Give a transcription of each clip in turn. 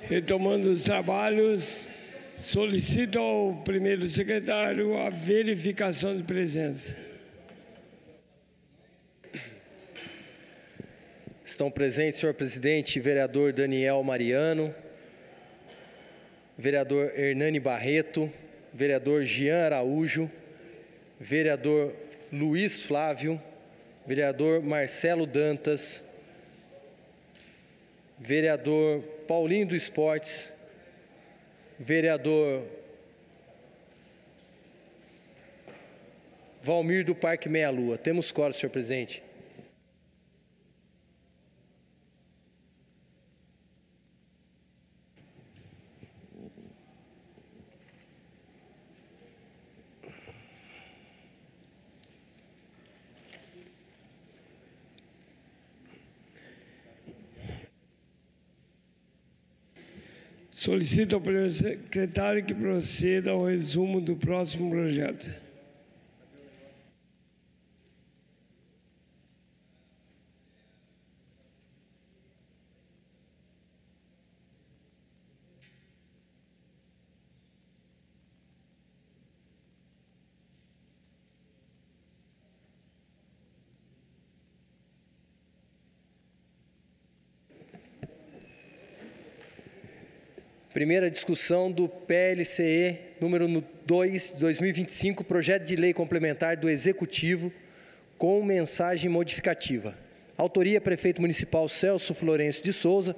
Retomando os trabalhos, solicito ao primeiro secretário a verificação de presença. Estão presentes, senhor presidente, vereador Daniel Mariano, vereador Hernani Barreto, vereador Jean Araújo, vereador Luiz Flávio, vereador Marcelo Dantas, vereador Paulinho do Esportes, vereador Valmir do Parque Meia Lua. Temos quórum, senhor presidente. Solicito ao primeiro secretário que proceda ao resumo do próximo projeto. Primeira discussão do PLCE número 2, 2025, projeto de lei complementar do Executivo com mensagem modificativa. Autoria, Prefeito Municipal Celso Florencio de Souza.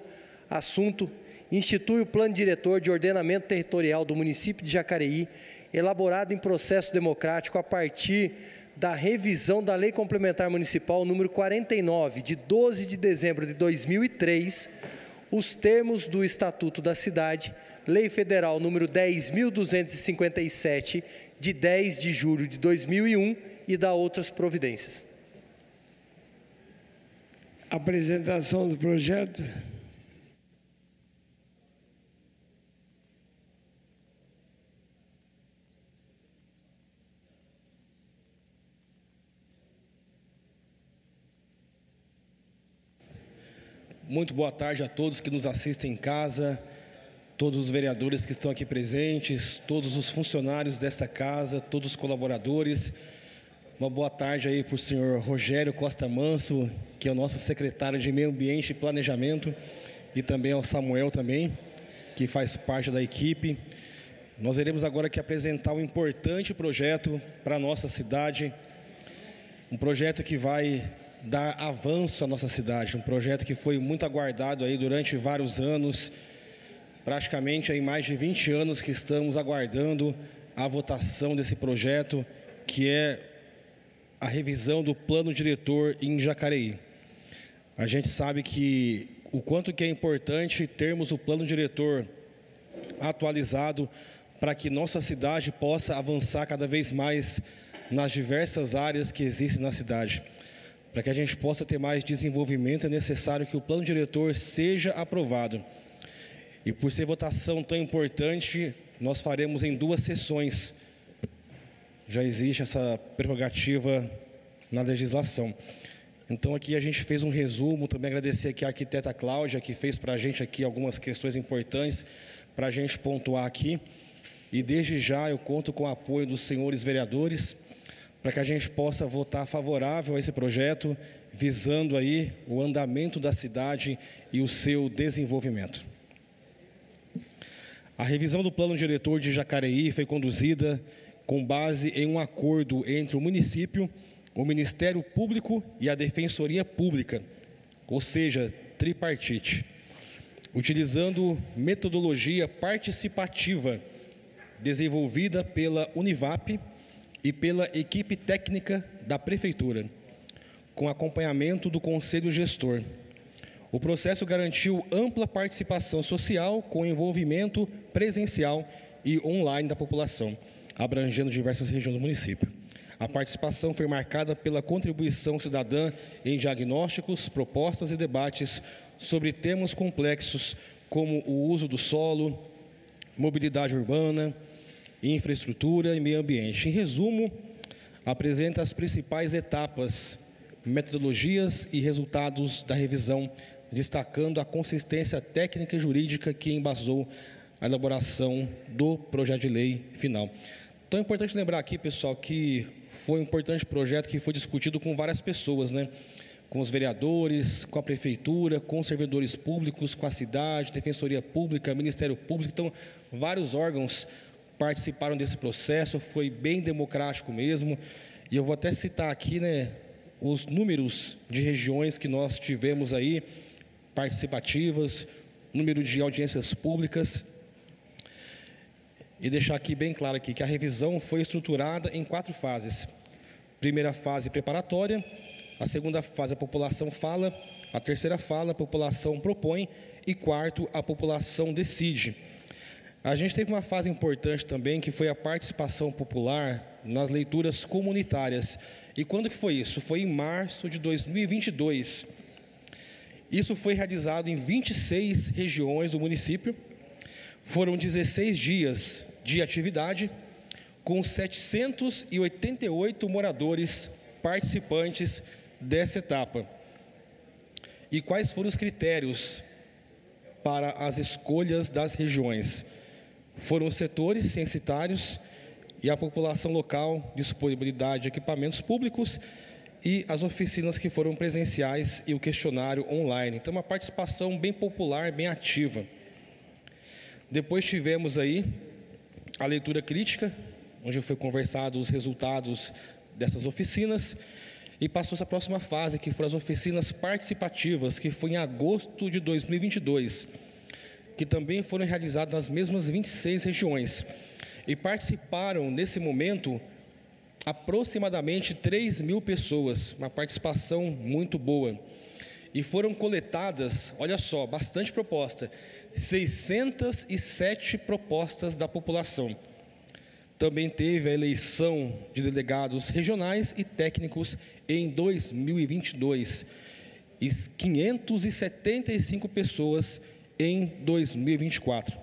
Assunto, institui o Plano Diretor de Ordenamento Territorial do município de Jacareí, elaborado em processo democrático a partir da revisão da Lei Complementar Municipal número 49, de 12 de dezembro de 2003, os termos do Estatuto da Cidade, Lei Federal número 10.257, de 10 de julho de 2001 e da outras providências. Apresentação do projeto. Muito boa tarde a todos que nos assistem em casa, todos os vereadores que estão aqui presentes, todos os funcionários desta casa, todos os colaboradores. Uma boa tarde aí para o senhor Rogério Costa Manso, que é o nosso secretário de Meio Ambiente e Planejamento, e também ao Samuel também, que faz parte da equipe. Nós iremos agora aqui apresentar um importante projeto para a nossa cidade, um projeto que vai dar avanço à nossa cidade, um projeto que foi muito aguardado aí durante vários anos, praticamente aí mais de 20 anos que estamos aguardando a votação desse projeto, que é a revisão do Plano Diretor em Jacareí. A gente sabe que o quanto que é importante termos o Plano Diretor atualizado para que nossa cidade possa avançar cada vez mais nas diversas áreas que existem na cidade. Para que a gente possa ter mais desenvolvimento, é necessário que o plano diretor seja aprovado. E por ser votação tão importante, nós faremos em 2 sessões. Já existe essa prerrogativa na legislação. Então aqui a gente fez um resumo, também agradecer aqui a arquiteta Cláudia, que fez para a gente aqui algumas questões importantes para a gente pontuar aqui. E desde já eu conto com o apoio dos senhores vereadores, para que a gente possa votar favorável a esse projeto, visando aí o andamento da cidade e o seu desenvolvimento. A revisão do Plano Diretor de Jacareí foi conduzida com base em um acordo entre o município, o Ministério Público e a Defensoria Pública, ou seja, tripartite, utilizando metodologia participativa desenvolvida pela Univap e pela equipe técnica da Prefeitura, com acompanhamento do Conselho Gestor. O processo garantiu ampla participação social com envolvimento presencial e online da população, abrangendo diversas regiões do município. A participação foi marcada pela contribuição cidadã em diagnósticos, propostas e debates sobre temas complexos como o uso do solo, mobilidade urbana, infraestrutura e meio ambiente. Em resumo, apresenta as principais etapas, metodologias e resultados da revisão destacando a consistência técnica e jurídica que embasou a elaboração do projeto de lei final. Então é importante lembrar aqui, pessoal, que foi um importante projeto que foi discutido com várias pessoas, né? Com os vereadores, com a prefeitura, com os servidores públicos, com a cidade, Defensoria Pública, Ministério Público. Então, vários órgãos participaram desse processo, foi bem democrático mesmo. E eu vou até citar aqui, né, os números de regiões que nós tivemos aí, participativas, número de audiências públicas. E deixar aqui bem claro aqui que a revisão foi estruturada em 4 fases. Primeira fase preparatória, a segunda fase a população fala, a terceira fala a população propõe e quarto a população decide. A gente teve uma fase importante também que foi a participação popular nas leituras comunitárias. E quando que foi isso? Foi em março de 2022. Isso foi realizado em 26 regiões do município. Foram 16 dias de atividade, com 788 moradores participantes dessa etapa. E quais foram os critérios para as escolhas das regiões? Foram os setores censitários e a população local, disponibilidade de equipamentos públicos e as oficinas que foram presenciais e o questionário online. Então, uma participação bem popular, bem ativa. Depois tivemos aí a leitura crítica, onde foi conversado os resultados dessas oficinas, e passou-se a próxima fase, que foram as oficinas participativas, que foi em agosto de 2022, que também foram realizadas nas mesmas 26 regiões. E participaram, nesse momento, aproximadamente 3.000 pessoas, uma participação muito boa. E foram coletadas, olha só, bastante proposta, 607 propostas da população. Também teve a eleição de delegados regionais e técnicos em 2022, e 575 pessoas em 2024.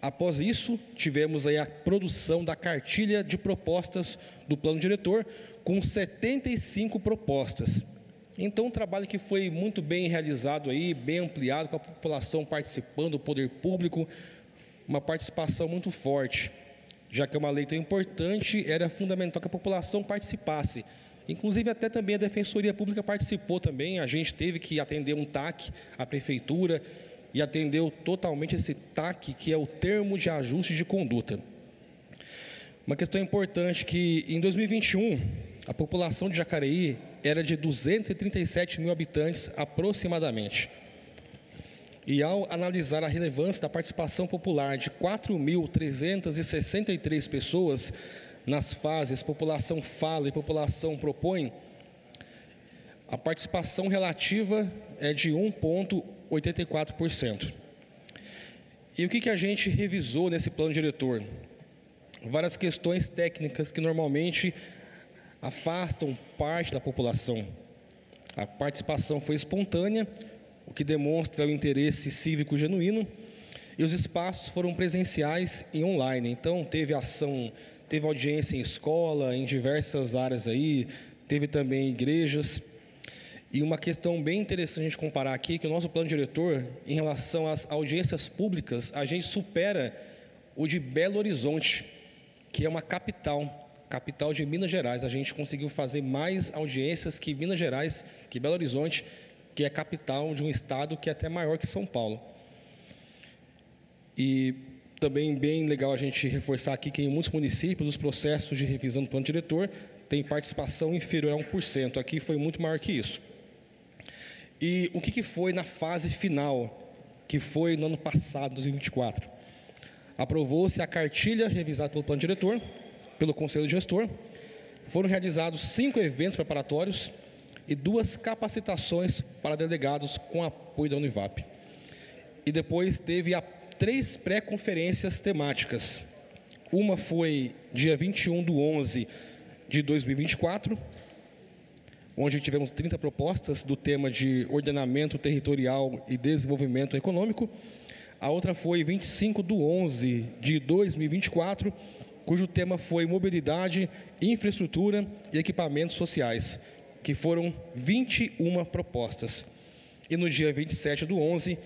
Após isso, tivemos aí a produção da cartilha de propostas do plano diretor, com 75 propostas. Então, um trabalho que foi muito bem realizado aí, bem ampliado, com a população participando, o poder público, uma participação muito forte. Já que é uma lei tão importante, era fundamental que a população participasse. Inclusive, até também a Defensoria Pública participou também, a gente teve que atender um TAC, a Prefeitura, e atendeu totalmente esse TAC, que é o termo de ajuste de conduta. Uma questão importante que, em 2021, a população de Jacareí era de 237 mil habitantes, aproximadamente. E ao analisar a relevância da participação popular de 4.363 pessoas nas fases população fala e população propõe, a participação relativa é de 1,84%. E o que a gente revisou nesse plano diretor? Várias questões técnicas que normalmente afastam parte da população. A participação foi espontânea, o que demonstra o interesse cívico genuíno, e os espaços foram presenciais e online. Então, teve ação, teve audiência em escola, em diversas áreas aí, teve também igrejas. E uma questão bem interessante a gente comparar aqui, que o nosso plano diretor, em relação às audiências públicas, a gente supera o de Belo Horizonte, que é uma capital de Minas Gerais. A gente conseguiu fazer mais audiências que Minas Gerais, que Belo Horizonte, que é capital de um estado que é até maior que São Paulo. E também bem legal a gente reforçar aqui que em muitos municípios os processos de revisão do plano diretor têm participação inferior a 1%. Aqui foi muito maior que isso. E o que foi na fase final, que foi no ano passado, 2024? Aprovou-se a cartilha revisada pelo plano diretor, pelo Conselho Gestor. Foram realizados 5 eventos preparatórios e 2 capacitações para delegados com apoio da Univap. E depois teve 3 pré-conferências temáticas. Uma foi dia 21/11 de 2024, onde tivemos 30 propostas do tema de ordenamento territorial e desenvolvimento econômico. A outra foi 25/11 de 2024, cujo tema foi mobilidade, infraestrutura e equipamentos sociais, que foram 21 propostas. E no dia 27/11,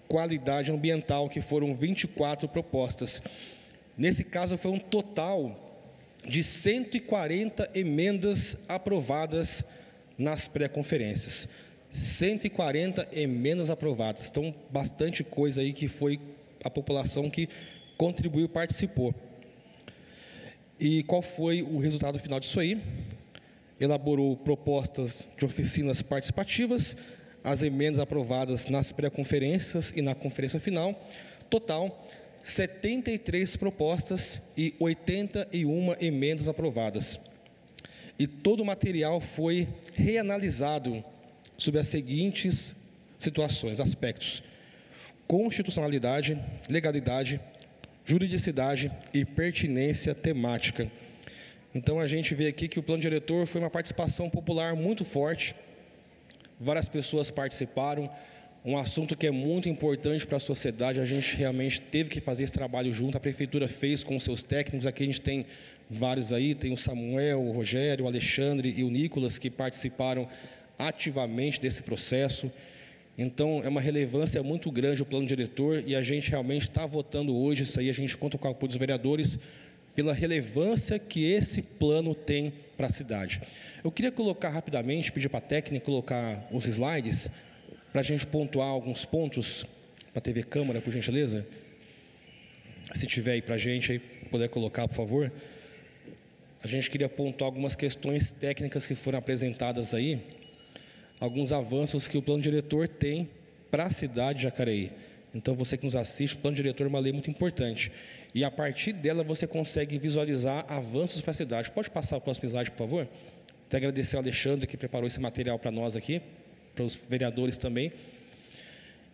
qualidade ambiental, que foram 24 propostas. Nesse caso, foi um total de 140 emendas aprovadas nas pré-conferências. 140 emendas aprovadas. Então, bastante coisa aí que foi a população que contribuiu, participou. E qual foi o resultado final disso aí? Elaborou propostas de oficinas participativas, as emendas aprovadas nas pré-conferências e na conferência final. Total, 73 propostas e 81 emendas aprovadas. E todo o material foi reanalisado sobre as seguintes situações, aspectos: constitucionalidade, legalidade, juridicidade e pertinência temática. Então, a gente vê aqui que o plano diretor foi uma participação popular muito forte. Várias pessoas participaram. Um assunto que é muito importante para a sociedade, a gente realmente teve que fazer esse trabalho junto. A prefeitura fez com os seus técnicos. Aqui a gente tem vários aí, tem o Samuel, o Rogério, o Alexandre e o Nicolas, que participaram ativamente desse processo. Então, é uma relevância muito grande o plano diretor, e a gente realmente está votando hoje isso aí. A gente conta com o apoio dos vereadores pela relevância que esse plano tem para a cidade. Eu queria colocar rapidamente, pedir para a técnica colocar os slides, para a gente pontuar alguns pontos, para a TV Câmara, por gentileza. Se tiver aí para a gente, aí, puder colocar, por favor. A gente queria pontuar algumas questões técnicas que foram apresentadas aí, alguns avanços que o plano diretor tem para a cidade de Jacareí. Então, você que nos assiste, o plano diretor é uma lei muito importante. E, a partir dela, você consegue visualizar avanços para a cidade. Pode passar o próximo slide, por favor? Até agradecer ao Alexandre, que preparou esse material para nós aqui, para os vereadores também.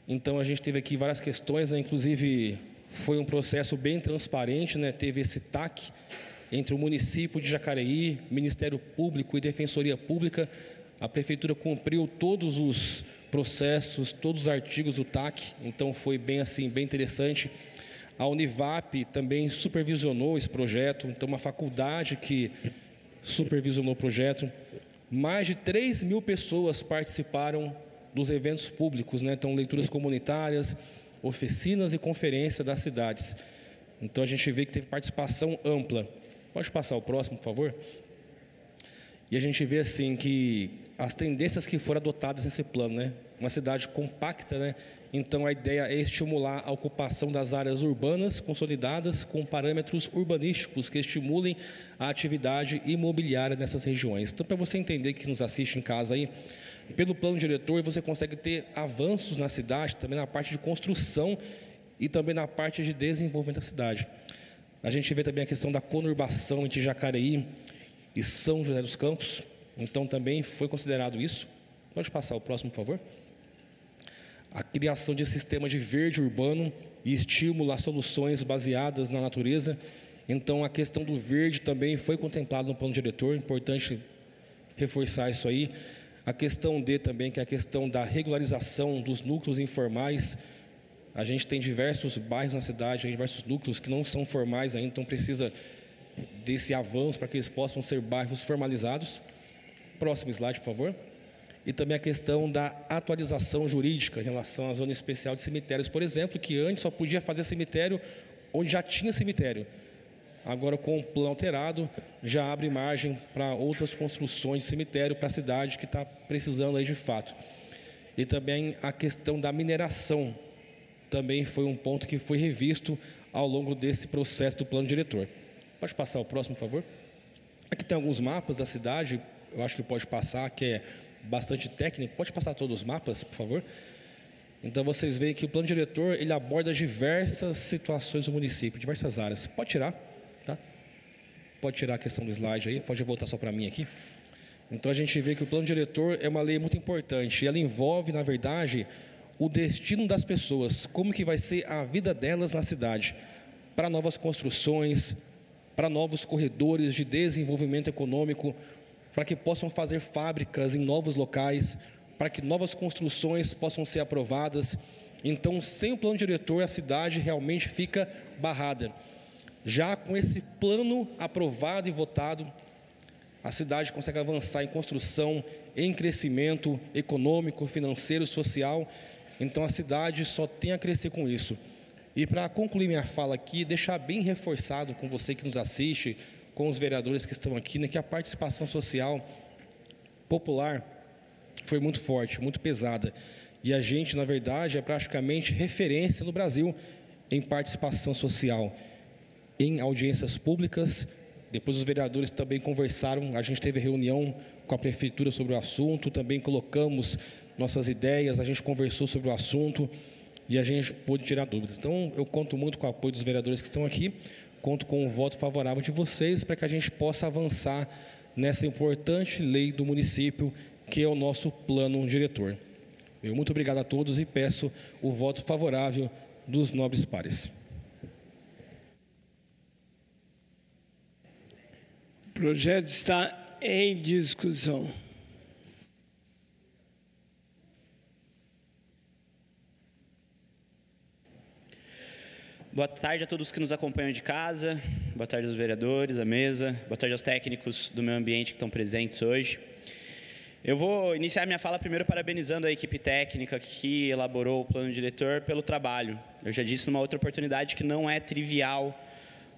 Então, a gente teve aqui várias questões, né? Inclusive, foi um processo bem transparente, né? Teve esse TAC entre o município de Jacareí, Ministério Público e Defensoria Pública. A prefeitura cumpriu todos os processos, todos os artigos do TAC, então foi bem assim, bem interessante. A Univap também supervisionou esse projeto, então uma faculdade que supervisionou o projeto. Mais de 3.000 pessoas participaram dos eventos públicos, né? Então, leituras comunitárias, oficinas e conferências das cidades. Então, a gente vê que teve participação ampla. Pode passar o próximo, por favor? E a gente vê assim que as tendências que foram adotadas nesse plano, né? Uma cidade compacta, né? Então, a ideia é estimular a ocupação das áreas urbanas consolidadas com parâmetros urbanísticos que estimulem a atividade imobiliária nessas regiões. Então, para você entender, que nos assiste em casa aí, pelo plano diretor, você consegue ter avanços na cidade, também na parte de construção e também na parte de desenvolvimento da cidade. A gente vê também a questão da conurbação entre Jacareí e São José dos Campos. Então, também foi considerado isso. Pode passar o próximo, por favor? A criação de sistema de verde urbano e estímulo a soluções baseadas na natureza. Então, a questão do verde também foi contemplada no plano diretor, importante reforçar isso aí. A questão D também, que é a questão da regularização dos núcleos informais. A gente tem diversos bairros na cidade, diversos núcleos que não são formais ainda, então precisa desse avanço para que eles possam ser bairros formalizados. Próximo slide, por favor. E também a questão da atualização jurídica em relação à zona especial de cemitérios, por exemplo, que antes só podia fazer cemitério onde já tinha cemitério. Agora, com o plano alterado, já abre margem para outras construções de cemitério para a cidade que está precisando aí de fato. E também a questão da mineração também foi um ponto que foi revisto ao longo desse processo do plano diretor. Pode passar o próximo, por favor? Aqui tem alguns mapas da cidade, eu acho que pode passar, que é bastante técnico. Pode passar todos os mapas, por favor? Então, vocês veem que o plano diretor, ele aborda diversas situações do município, diversas áreas. Pode tirar, tá? Pode tirar a questão do slide aí, pode voltar só para mim aqui. Então, a gente vê que o plano diretor é uma lei muito importante, e ela envolve, na verdade, o destino das pessoas, como que vai ser a vida delas na cidade, para novas construções, para novos corredores de desenvolvimento econômico, para que possam fazer fábricas em novos locais, para que novas construções possam ser aprovadas. Então, sem o plano diretor, a cidade realmente fica barrada. Já com esse plano aprovado e votado, A cidade consegue avançar em construção, em crescimento econômico, financeiro, social. Então, a cidade só tem a crescer com isso. E para concluir minha fala aqui, deixar bem reforçado com você que nos assiste, com os vereadores que estão aqui, né, que a participação social popular foi muito forte, muito pesada. E a gente, na verdade, é praticamente referência no Brasil em participação social, em audiências públicas. Depois os vereadores também conversaram, a gente teve reunião com a prefeitura sobre o assunto, também colocamos nossas ideias, a gente conversou sobre o assunto e a gente pôde tirar dúvidas. Então, eu conto muito com o apoio dos vereadores que estão aqui, conto com o voto favorável de vocês para que a gente possa avançar nessa importante lei do município, que é o nosso plano diretor. Muito obrigado a todos e peço o voto favorável dos nobres pares. O projeto está em discussão. Boa tarde a todos que nos acompanham de casa, boa tarde aos vereadores, à mesa, boa tarde aos técnicos do meio ambiente que estão presentes hoje. Eu vou iniciar minha fala primeiro parabenizando a equipe técnica que elaborou o plano diretor pelo trabalho. Eu já disse numa outra oportunidade que não é trivial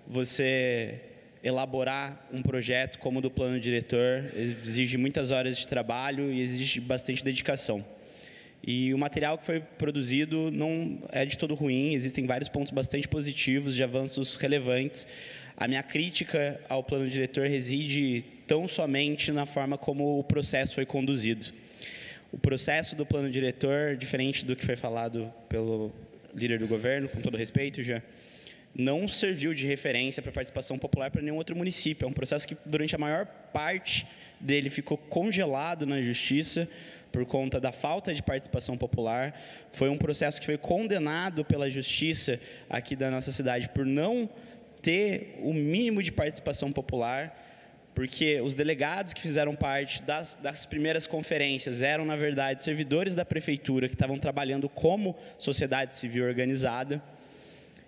você elaborar um projeto como o do plano diretor, exige muitas horas de trabalho e exige bastante dedicação. E o material que foi produzido não é de todo ruim, existem vários pontos bastante positivos, de avanços relevantes. A minha crítica ao plano diretor reside tão somente na forma como o processo foi conduzido. O processo do plano diretor, diferente do que foi falado pelo líder do governo, com todo respeito, já não serviu de referência para a participação popular para nenhum outro município. É um processo que, durante a maior parte dele, ficou congelado na justiça por conta da falta de participação popular. Foi um processo que foi condenado pela justiça aqui da nossa cidade por não ter o mínimo de participação popular, porque os delegados que fizeram parte das primeiras conferências eram, na verdade, servidores da prefeitura que estavam trabalhando como sociedade civil organizada,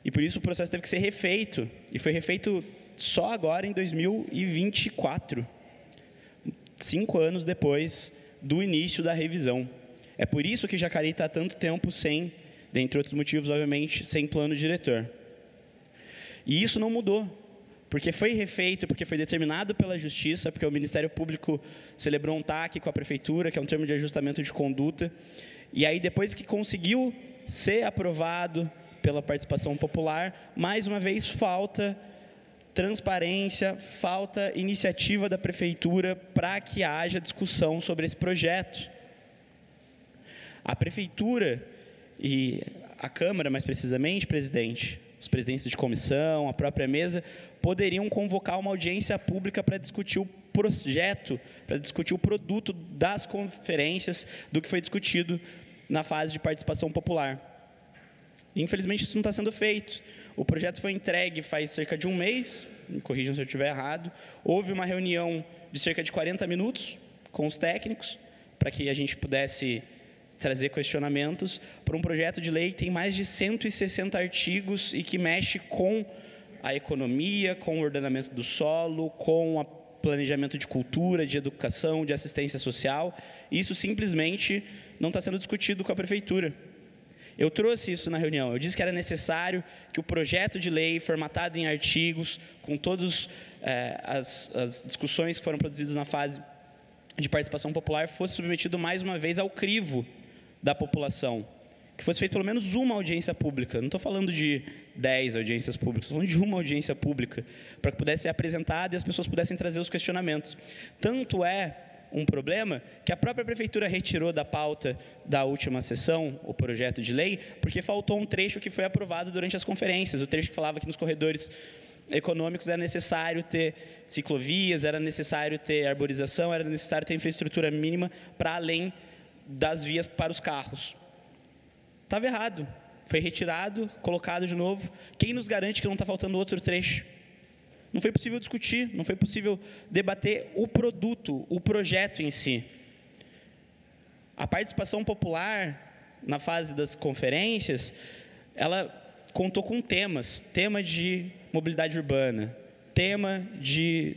e por isso o processo teve que ser refeito, e foi refeito só agora em 2024, 5 anos depois do início da revisão. É por isso que Jacareí está há tanto tempo sem, dentre outros motivos, obviamente, sem plano diretor. E isso não mudou, porque foi refeito, porque foi determinado pela Justiça, porque o Ministério Público celebrou um TAC com a Prefeitura, que é um termo de ajustamento de conduta, e aí depois que conseguiu ser aprovado pela participação popular, mais uma vez falta transparência, falta iniciativa da Prefeitura para que haja discussão sobre esse projeto. A Prefeitura e a Câmara, mais precisamente, presidente, os presidentes de comissão, a própria mesa, poderiam convocar uma audiência pública para discutir o projeto, para discutir o produto das conferências, do que foi discutido na fase de participação popular. Infelizmente, isso não está sendo feito. O projeto foi entregue faz cerca de um mês, me corrijam se eu estiver errado. Houve uma reunião de cerca de 40 minutos com os técnicos, para que a gente pudesse trazer questionamentos para um projeto de lei que tem mais de 160 artigos e que mexe com a economia, com o ordenamento do solo, com o planejamento de cultura, de educação, de assistência social. Isso simplesmente não está sendo discutido com a Prefeitura. Eu trouxe isso na reunião, eu disse que era necessário que o projeto de lei, formatado em artigos, com todas as discussões que foram produzidas na fase de participação popular, fosse submetido mais uma vez ao crivo da população, que fosse feita pelo menos uma audiência pública. Não estou falando de 10 audiências públicas, estou falando de uma audiência pública, para que pudesse ser apresentada e as pessoas pudessem trazer os questionamentos. Tanto é um problema que a própria Prefeitura retirou da pauta da última sessão o projeto de lei, porque faltou um trecho que foi aprovado durante as conferências, o trecho que falava que nos corredores econômicos era necessário ter ciclovias, era necessário ter arborização, era necessário ter infraestrutura mínima para além das vias para os carros. Estava errado, foi retirado, colocado de novo. Quem nos garante que não está faltando outro trecho? Não foi possível discutir, não foi possível debater o produto, o projeto em si. A participação popular, na fase das conferências, ela contou com temas, tema de mobilidade urbana, tema de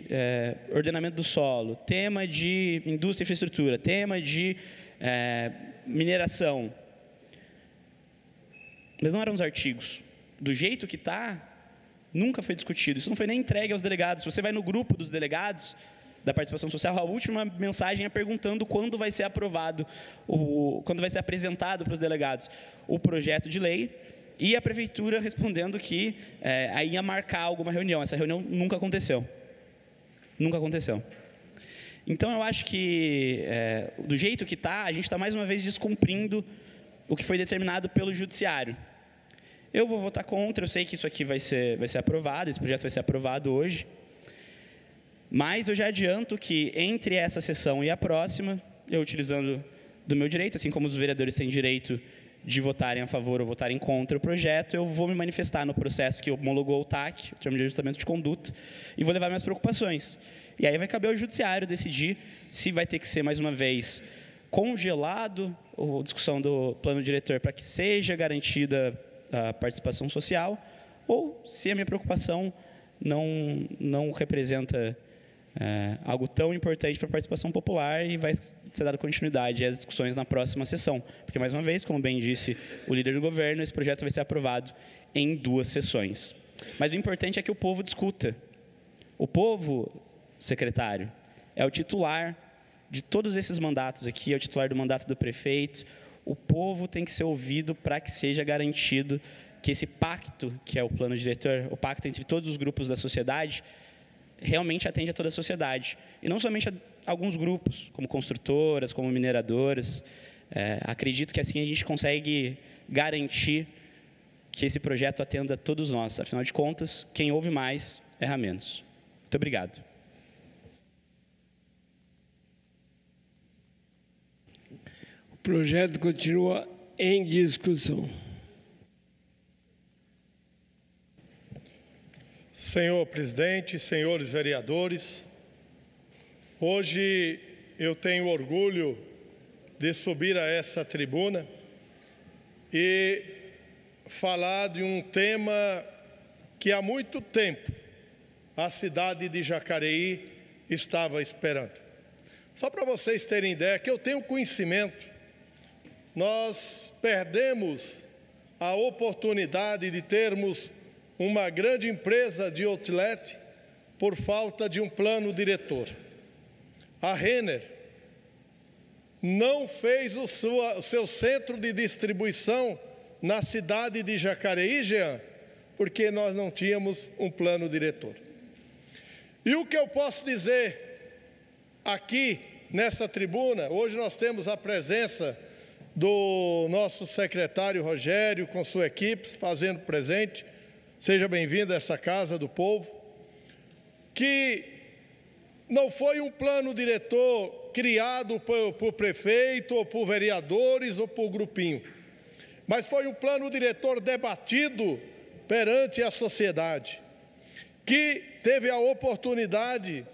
ordenamento do solo, tema de indústria e infraestrutura, tema de mineração. Mas não eram os artigos. Do jeito que está, nunca foi discutido. Isso não foi nem entregue aos delegados. Se você vai no grupo dos delegados da participação social, a última mensagem é perguntando quando vai ser aprovado, quando vai ser apresentado para os delegados o projeto de lei, e a prefeitura respondendo que aí ia marcar alguma reunião. Essa reunião nunca aconteceu. Nunca aconteceu. Então, eu acho que, do jeito que está, a gente está, mais uma vez, descumprindo o que foi determinado pelo Judiciário. Eu vou votar contra, eu sei que isso aqui vai ser aprovado, esse projeto vai ser aprovado hoje, mas eu já adianto que, entre essa sessão e a próxima, eu, utilizando do meu direito, assim como os vereadores têm direito de votarem a favor ou votarem contra o projeto, eu vou me manifestar no processo que homologou o TAC, o termo de ajustamento de conduta, e vou levar minhas preocupações. E aí vai caber ao Judiciário decidir se vai ter que ser, mais uma vez, congelado a discussão do plano diretor para que seja garantida a participação social, ou se a minha preocupação não representa algo tão importante para a participação popular e vai ser dada continuidade às discussões na próxima sessão. Porque, mais uma vez, como bem disse o líder do governo, esse projeto vai ser aprovado em 2 sessões. Mas o importante é que o povo discuta. O povo, secretário, é o titular de todos esses mandatos aqui, é o titular do mandato do prefeito. O povo tem que ser ouvido para que seja garantido que esse pacto, que é o plano diretor, o pacto entre todos os grupos da sociedade, realmente atende a toda a sociedade. E não somente a alguns grupos, como construtoras, como mineradoras. Acredito que assim a gente consegue garantir que esse projeto atenda a todos nós. Afinal de contas, quem ouve mais, erra menos. Muito obrigado. O projeto continua em discussão. Senhor presidente, senhores vereadores, hoje eu tenho orgulho de subir a essa tribuna e falar de um tema que há muito tempo a cidade de Jacareí estava esperando. Só para vocês terem ideia, que eu tenho conhecimento, nós perdemos a oportunidade de termos uma grande empresa de outlet por falta de um plano diretor. A Renner não fez o seu centro de distribuição na cidade de Jacareí, Jean, porque nós não tínhamos um plano diretor. E o que eu posso dizer aqui nessa tribuna, hoje nós temos a presença do nosso secretário Rogério com sua equipe fazendo presente. Seja bem-vindo a essa casa do povo, que não foi um plano diretor criado por prefeito, ou por vereadores, ou por grupinho, mas foi um plano diretor debatido perante a sociedade, que teve a oportunidade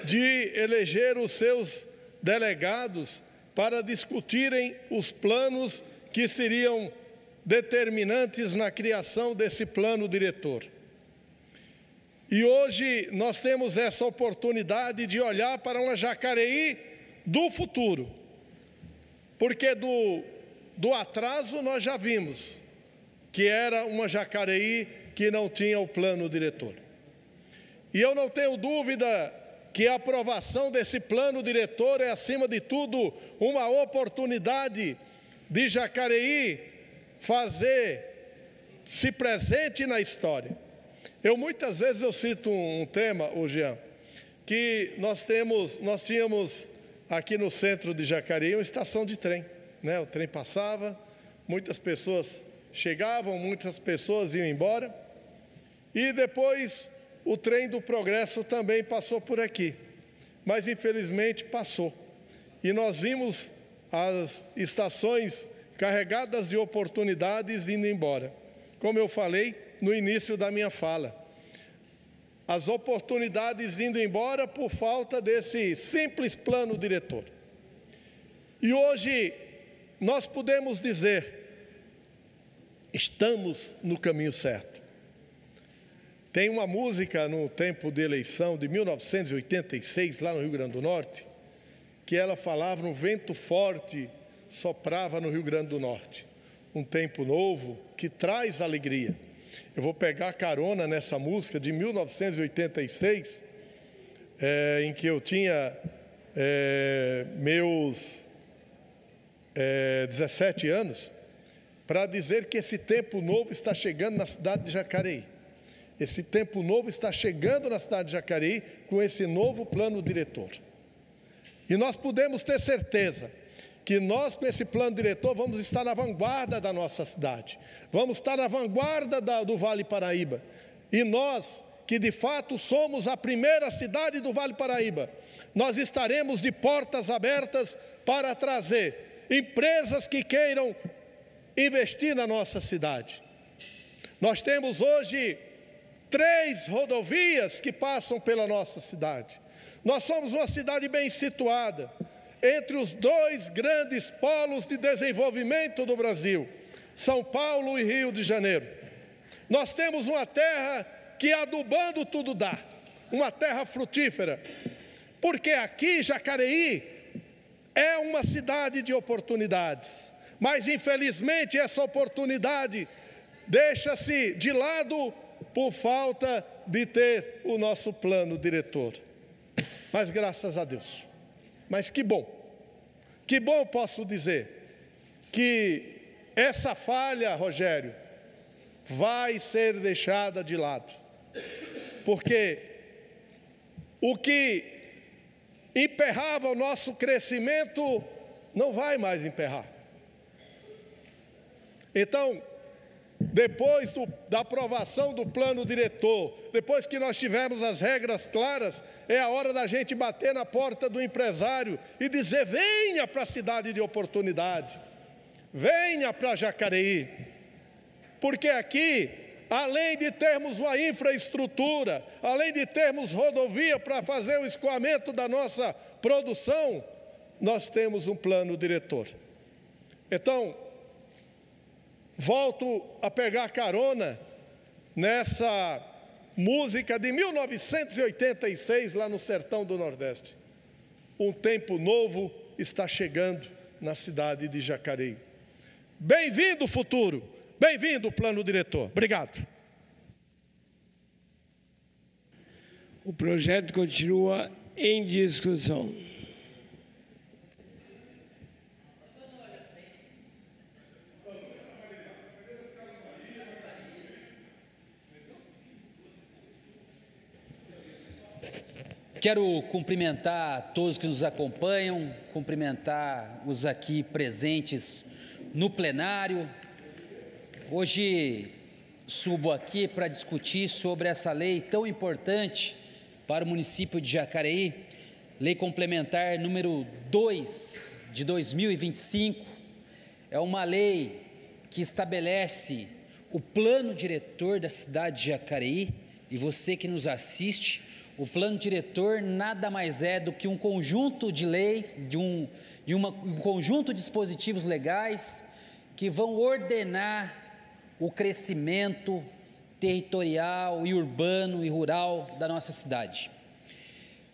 de eleger os seus delegados para discutirem os planos que seriam determinantes na criação desse plano diretor. E hoje nós temos essa oportunidade de olhar para uma Jacareí do futuro, porque do atraso nós já vimos que era uma Jacareí que não tinha o plano diretor. E eu não tenho dúvida que a aprovação desse plano diretor é, acima de tudo, uma oportunidade de Jacareí fazer-se presente na história. Muitas vezes eu cito um tema, Jean, que nós tínhamos aqui no centro de Jacareí uma estação de trem, né? O trem passava, muitas pessoas chegavam, muitas pessoas iam embora, e depois o trem do Progresso também passou por aqui, mas infelizmente passou. E nós vimos as estações carregadas de oportunidades indo embora. Como eu falei no início da minha fala, as oportunidades indo embora por falta desse simples plano diretor. E hoje nós podemos dizer, estamos no caminho certo. Tem uma música no tempo de eleição de 1986, lá no Rio Grande do Norte, que ela falava: um vento forte soprava no Rio Grande do Norte. Um tempo novo que traz alegria. Eu vou pegar carona nessa música de 1986, em que eu tinha meus 17 anos, para dizer que esse tempo novo está chegando na cidade de Jacareí. Esse tempo novo está chegando na cidade de Jacareí com esse novo plano diretor. E nós podemos ter certeza que nós, com esse plano diretor, vamos estar na vanguarda da nossa cidade. Vamos estar na vanguarda do Vale Paraíba. E nós, que de fato somos a primeira cidade do Vale Paraíba, nós estaremos de portas abertas para trazer empresas que queiram investir na nossa cidade. Nós temos hoje 3 rodovias que passam pela nossa cidade. Nós somos uma cidade bem situada entre os 2 grandes polos de desenvolvimento do Brasil, São Paulo e Rio de Janeiro. Nós temos uma terra que adubando tudo dá, uma terra frutífera, porque aqui, Jacareí, é uma cidade de oportunidades, mas infelizmente essa oportunidade deixa-se de lado por falta de ter o nosso plano diretor. Mas graças a Deus, mas que bom posso dizer, que essa falha, Rogério, vai ser deixada de lado, porque o que emperrava o nosso crescimento não vai mais emperrar. Então, depois da aprovação do plano diretor, depois que nós tivermos as regras claras, é a hora da gente bater na porta do empresário e dizer: venha para a cidade de oportunidade, venha para Jacareí, porque aqui, além de termos uma infraestrutura, além de termos rodovia para fazer o escoamento da nossa produção, nós temos um plano diretor. Então, volto a pegar carona nessa música de 1986, lá no sertão do Nordeste. Um tempo novo está chegando na cidade de Jacareí. Bem-vindo o futuro, bem-vindo o plano diretor. Obrigado. O projeto continua em discussão. Quero cumprimentar todos que nos acompanham, cumprimentar os aqui presentes no plenário. Hoje subo aqui para discutir sobre essa lei tão importante para o município de Jacareí, Lei Complementar número 2 de 2025. É uma lei que estabelece o plano diretor da cidade de Jacareí, e você que nos assiste, o plano diretor nada mais é do que um conjunto de leis, um conjunto de dispositivos legais que vão ordenar o crescimento territorial e urbano e rural da nossa cidade.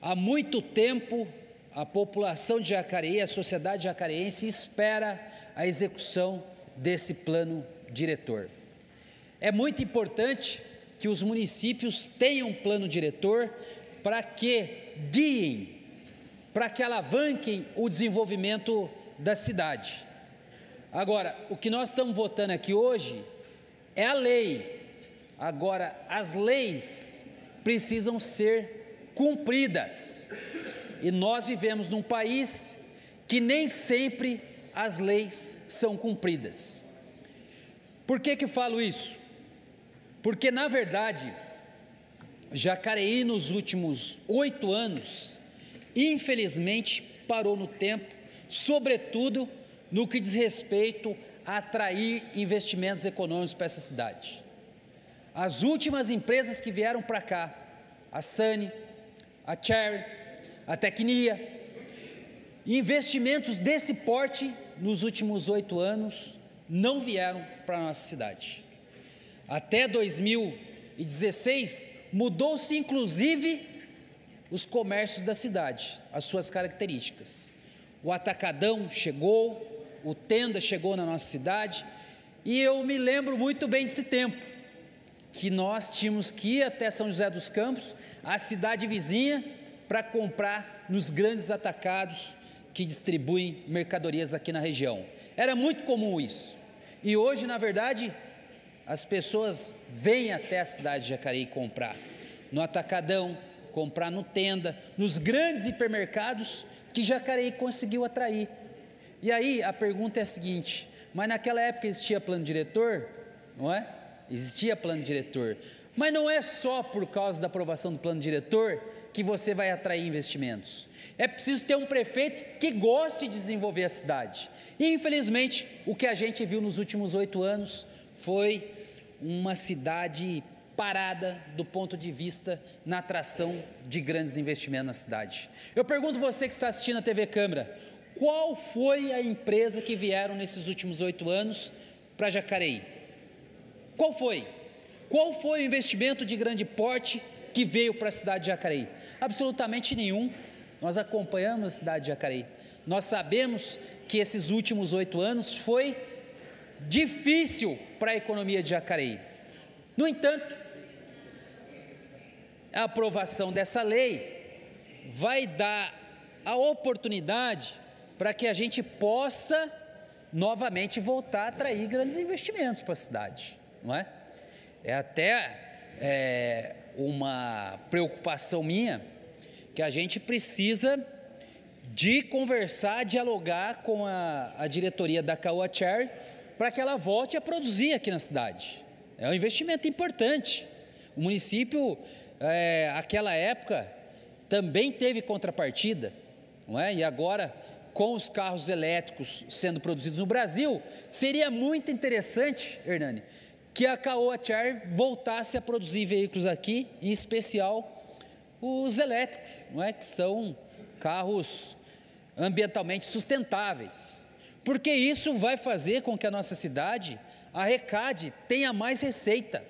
Há muito tempo, a população de Jacareí, a sociedade jacareense, espera a execução desse plano diretor. É muito importante que os municípios tenham um plano diretor para que guiem, para que alavanquem o desenvolvimento da cidade. Agora, o que nós estamos votando aqui hoje é a lei. Agora, as leis precisam ser cumpridas. E nós vivemos num país que nem sempre as leis são cumpridas. Por que eu falo isso? Porque, na verdade, Jacareí, nos últimos 8 anos, infelizmente, parou no tempo, sobretudo no que diz respeito a atrair investimentos econômicos para essa cidade. As últimas empresas que vieram para cá, a Sani, a Cherry, a Tecnia, investimentos desse porte, nos últimos 8 anos, não vieram para a nossa cidade. Até 2018, 2016, mudou-se inclusive os comércios da cidade, as suas características. O atacadão chegou, o tenda chegou na nossa cidade, e eu me lembro muito bem desse tempo, que nós tínhamos que ir até São José dos Campos, a cidade vizinha, para comprar nos grandes atacados que distribuem mercadorias aqui na região. Era muito comum isso. E hoje, na verdade, as pessoas vêm até a cidade de Jacareí comprar no atacadão, comprar no tenda, nos grandes hipermercados que Jacareí conseguiu atrair. E aí a pergunta é a seguinte: mas naquela época existia plano diretor, não é? Existia plano diretor, mas não é só por causa da aprovação do plano diretor que você vai atrair investimentos. É preciso ter um prefeito que goste de desenvolver a cidade. E infelizmente o que a gente viu nos últimos 8 anos foi uma cidade parada do ponto de vista na atração de grandes investimentos na cidade. Eu pergunto você que está assistindo a TV Câmara, qual foi a empresa que vieram nesses últimos 8 anos para Jacareí? Qual foi? Qual foi o investimento de grande porte que veio para a cidade de Jacareí? Absolutamente nenhum. Nós acompanhamos a cidade de Jacareí. Nós sabemos que esses últimos 8 anos foi difícil para a economia de Jacareí. No entanto, a aprovação dessa lei vai dar a oportunidade para que a gente possa novamente voltar a atrair grandes investimentos para a cidade, não é? É até uma preocupação minha que a gente precisa de conversar, dialogar com a diretoria da Caoa Cherry para que ela volte a produzir aqui na cidade. É um investimento importante. O município, aquela época, também teve contrapartida, não é? E agora, com os carros elétricos sendo produzidos no Brasil, seria muito interessante, Hernani, que a Caoa Cherry voltasse a produzir veículos aqui, em especial os elétricos, não é? Que são carros ambientalmente sustentáveis, porque isso vai fazer com que a nossa cidade arrecade, tenha mais receita,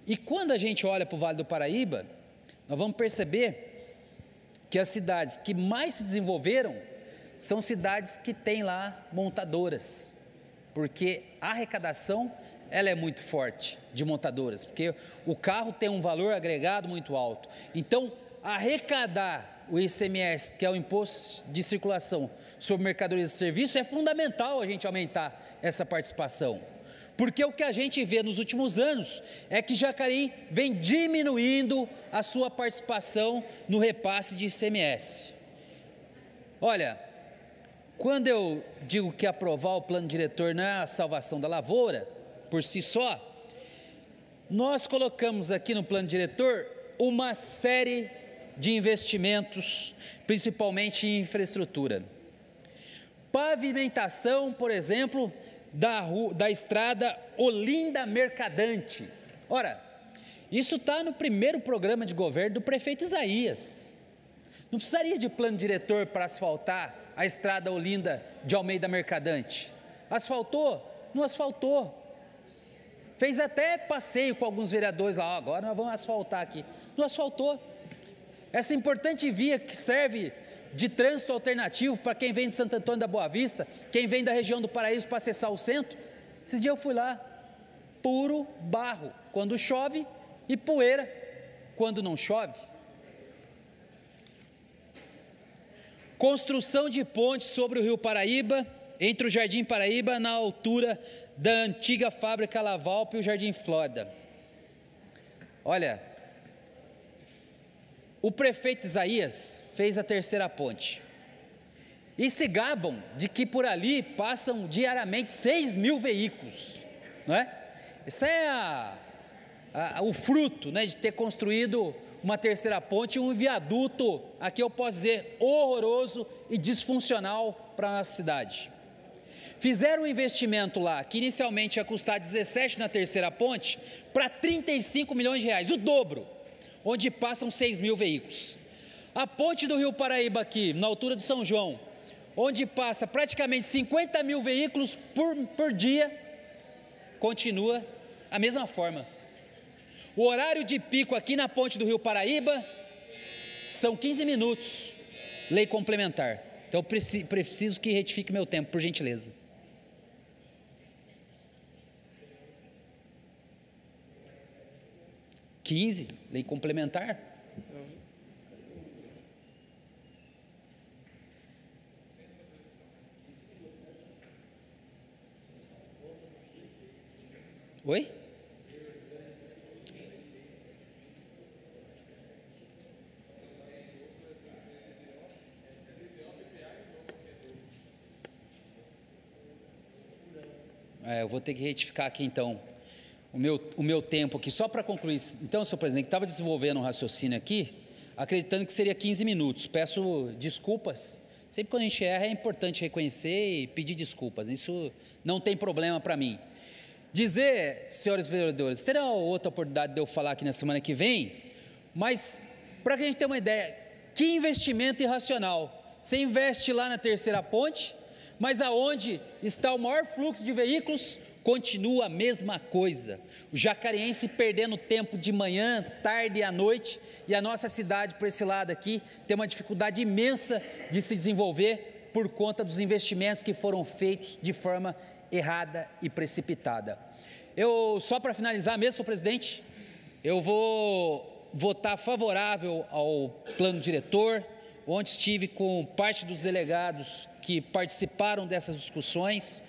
E quando a gente olha para o Vale do Paraíba, nós vamos perceber que as cidades que mais se desenvolveram são cidades que têm lá montadoras, porque a arrecadação ela é muito forte de montadoras, porque o carro tem um valor agregado muito alto. Então, arrecadar o ICMS, que é o Imposto de Circulação sobre Mercadorias e Serviços, é fundamental a gente aumentar essa participação. Porque o que a gente vê nos últimos anos é que Jacareí vem diminuindo a sua participação no repasse de ICMS. Olha, quando eu digo que aprovar o plano diretor não é a salvação da lavoura, por si só, nós colocamos aqui no plano diretor uma série de investimentos, principalmente em infraestrutura. Pavimentação, por exemplo, da estrada Olinda Mercadante. Ora, isso está no primeiro programa de governo do prefeito Isaías. Não precisaria de plano diretor para asfaltar a estrada Olinda de Almeida Mercadante. Asfaltou? Não asfaltou. Fez até passeio com alguns vereadores lá, agora nós vamos asfaltar aqui. Não asfaltou. Essa importante via que serve de trânsito alternativo para quem vem de Santo Antônio da Boa Vista, quem vem da região do Paraíso para acessar o centro. Esses dias eu fui lá, puro barro quando chove e poeira quando não chove. Construção de pontes sobre o Rio Paraíba, entre o Jardim Paraíba, na altura da antiga fábrica Lavalp e o Jardim Flórida. Olha, o prefeito Isaías fez a terceira ponte e se gabam de que por ali passam diariamente 6.000 veículos, não é? Isso é o fruto, né, de ter construído uma terceira ponte e um viaduto, aqui eu posso dizer, horroroso e disfuncional para a nossa cidade. Fizeram um investimento lá, que inicialmente ia custar 17 na terceira ponte, para 35 milhões de reais, o dobro, onde passam 6.000 veículos. A ponte do Rio Paraíba aqui, na altura de São João, onde passa praticamente 50.000 veículos por dia, continua a mesma forma. O horário de pico aqui na ponte do Rio Paraíba são 15 minutos, lei complementar. Então, eu preciso que retifique meu tempo, por gentileza. Lei complementar? Oi? Eu vou ter que retificar aqui então o meu tempo aqui, só para concluir. Então, senhor presidente, estava desenvolvendo um raciocínio aqui, acreditando que seria 15 minutos. Peço desculpas. Sempre quando a gente erra é importante reconhecer e pedir desculpas. Isso não tem problema para mim. Dizer, senhores vereadores, terá outra oportunidade de eu falar aqui na semana que vem, mas para que a gente tenha uma ideia, que investimento irracional. Você investe lá na terceira ponte, mas aonde está o maior fluxo de veículos, continua a mesma coisa. O jacareense perdendo tempo de manhã, tarde e à noite, e a nossa cidade, por esse lado aqui, tem uma dificuldade imensa de se desenvolver por conta dos investimentos que foram feitos de forma errada e precipitada. Só para finalizar mesmo, senhor presidente, eu vou votar favorável ao plano diretor, onde estive com parte dos delegados que participaram dessas discussões,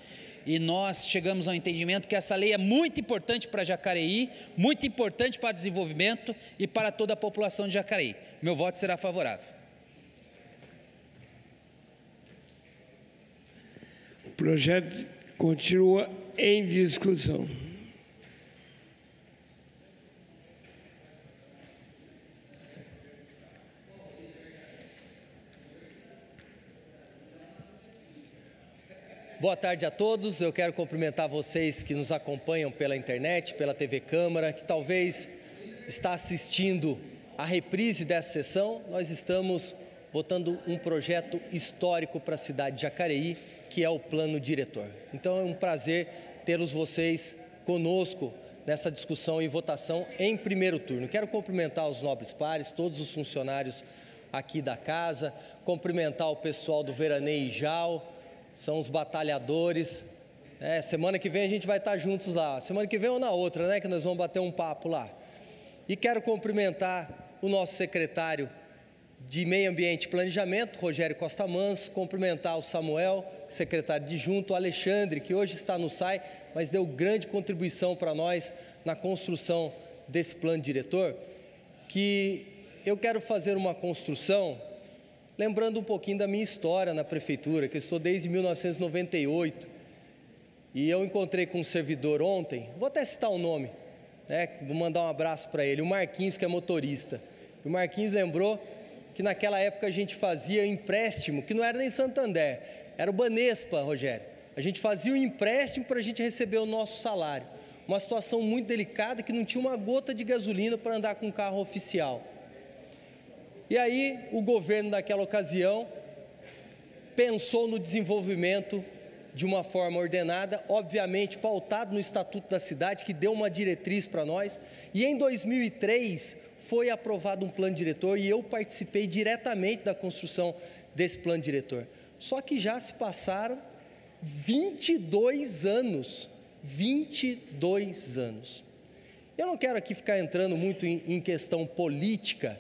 e nós chegamos ao entendimento que essa lei é muito importante para Jacareí, muito importante para o desenvolvimento e para toda a população de Jacareí. Meu voto será favorável. O projeto continua em discussão. Boa tarde a todos, eu quero cumprimentar vocês que nos acompanham pela internet, pela TV Câmara, que talvez está assistindo a reprise dessa sessão. Nós estamos votando um projeto histórico para a cidade de Jacareí, que é o plano diretor. Então é um prazer tê-los vocês conosco nessa discussão e votação em primeiro turno. Quero cumprimentar os nobres pares, todos os funcionários aqui da casa, cumprimentar o pessoal do Veraneio e Jal, são os batalhadores. Semana que vem a gente vai estar juntos lá, semana que vem ou na outra, né, que nós vamos bater um papo lá. E quero cumprimentar o nosso secretário de Meio Ambiente e Planejamento, Rogério Costa Manso, cumprimentar o Samuel, secretário adjunto, o Alexandre, que hoje está no SAI, mas deu grande contribuição para nós na construção desse plano diretor, que eu quero fazer uma construção lembrando um pouquinho da minha história na prefeitura, que eu estou desde 1998, e eu encontrei com um servidor ontem, vou até citar o nome, né, vou mandar um abraço para ele, o Marquinhos, que é motorista. E o Marquinhos lembrou que naquela época a gente fazia empréstimo, que não era nem Santander, era o Banespa, Rogério. A gente fazia um empréstimo para a gente receber o nosso salário. Uma situação muito delicada, que não tinha uma gota de gasolina para andar com um carro oficial. E aí o governo daquela ocasião pensou no desenvolvimento de uma forma ordenada, obviamente pautado no Estatuto da Cidade, que deu uma diretriz para nós, e em 2003 foi aprovado um plano diretor e eu participei diretamente da construção desse plano diretor. Só que já se passaram 22 anos, 22 anos. Eu não quero aqui ficar entrando muito em questão política,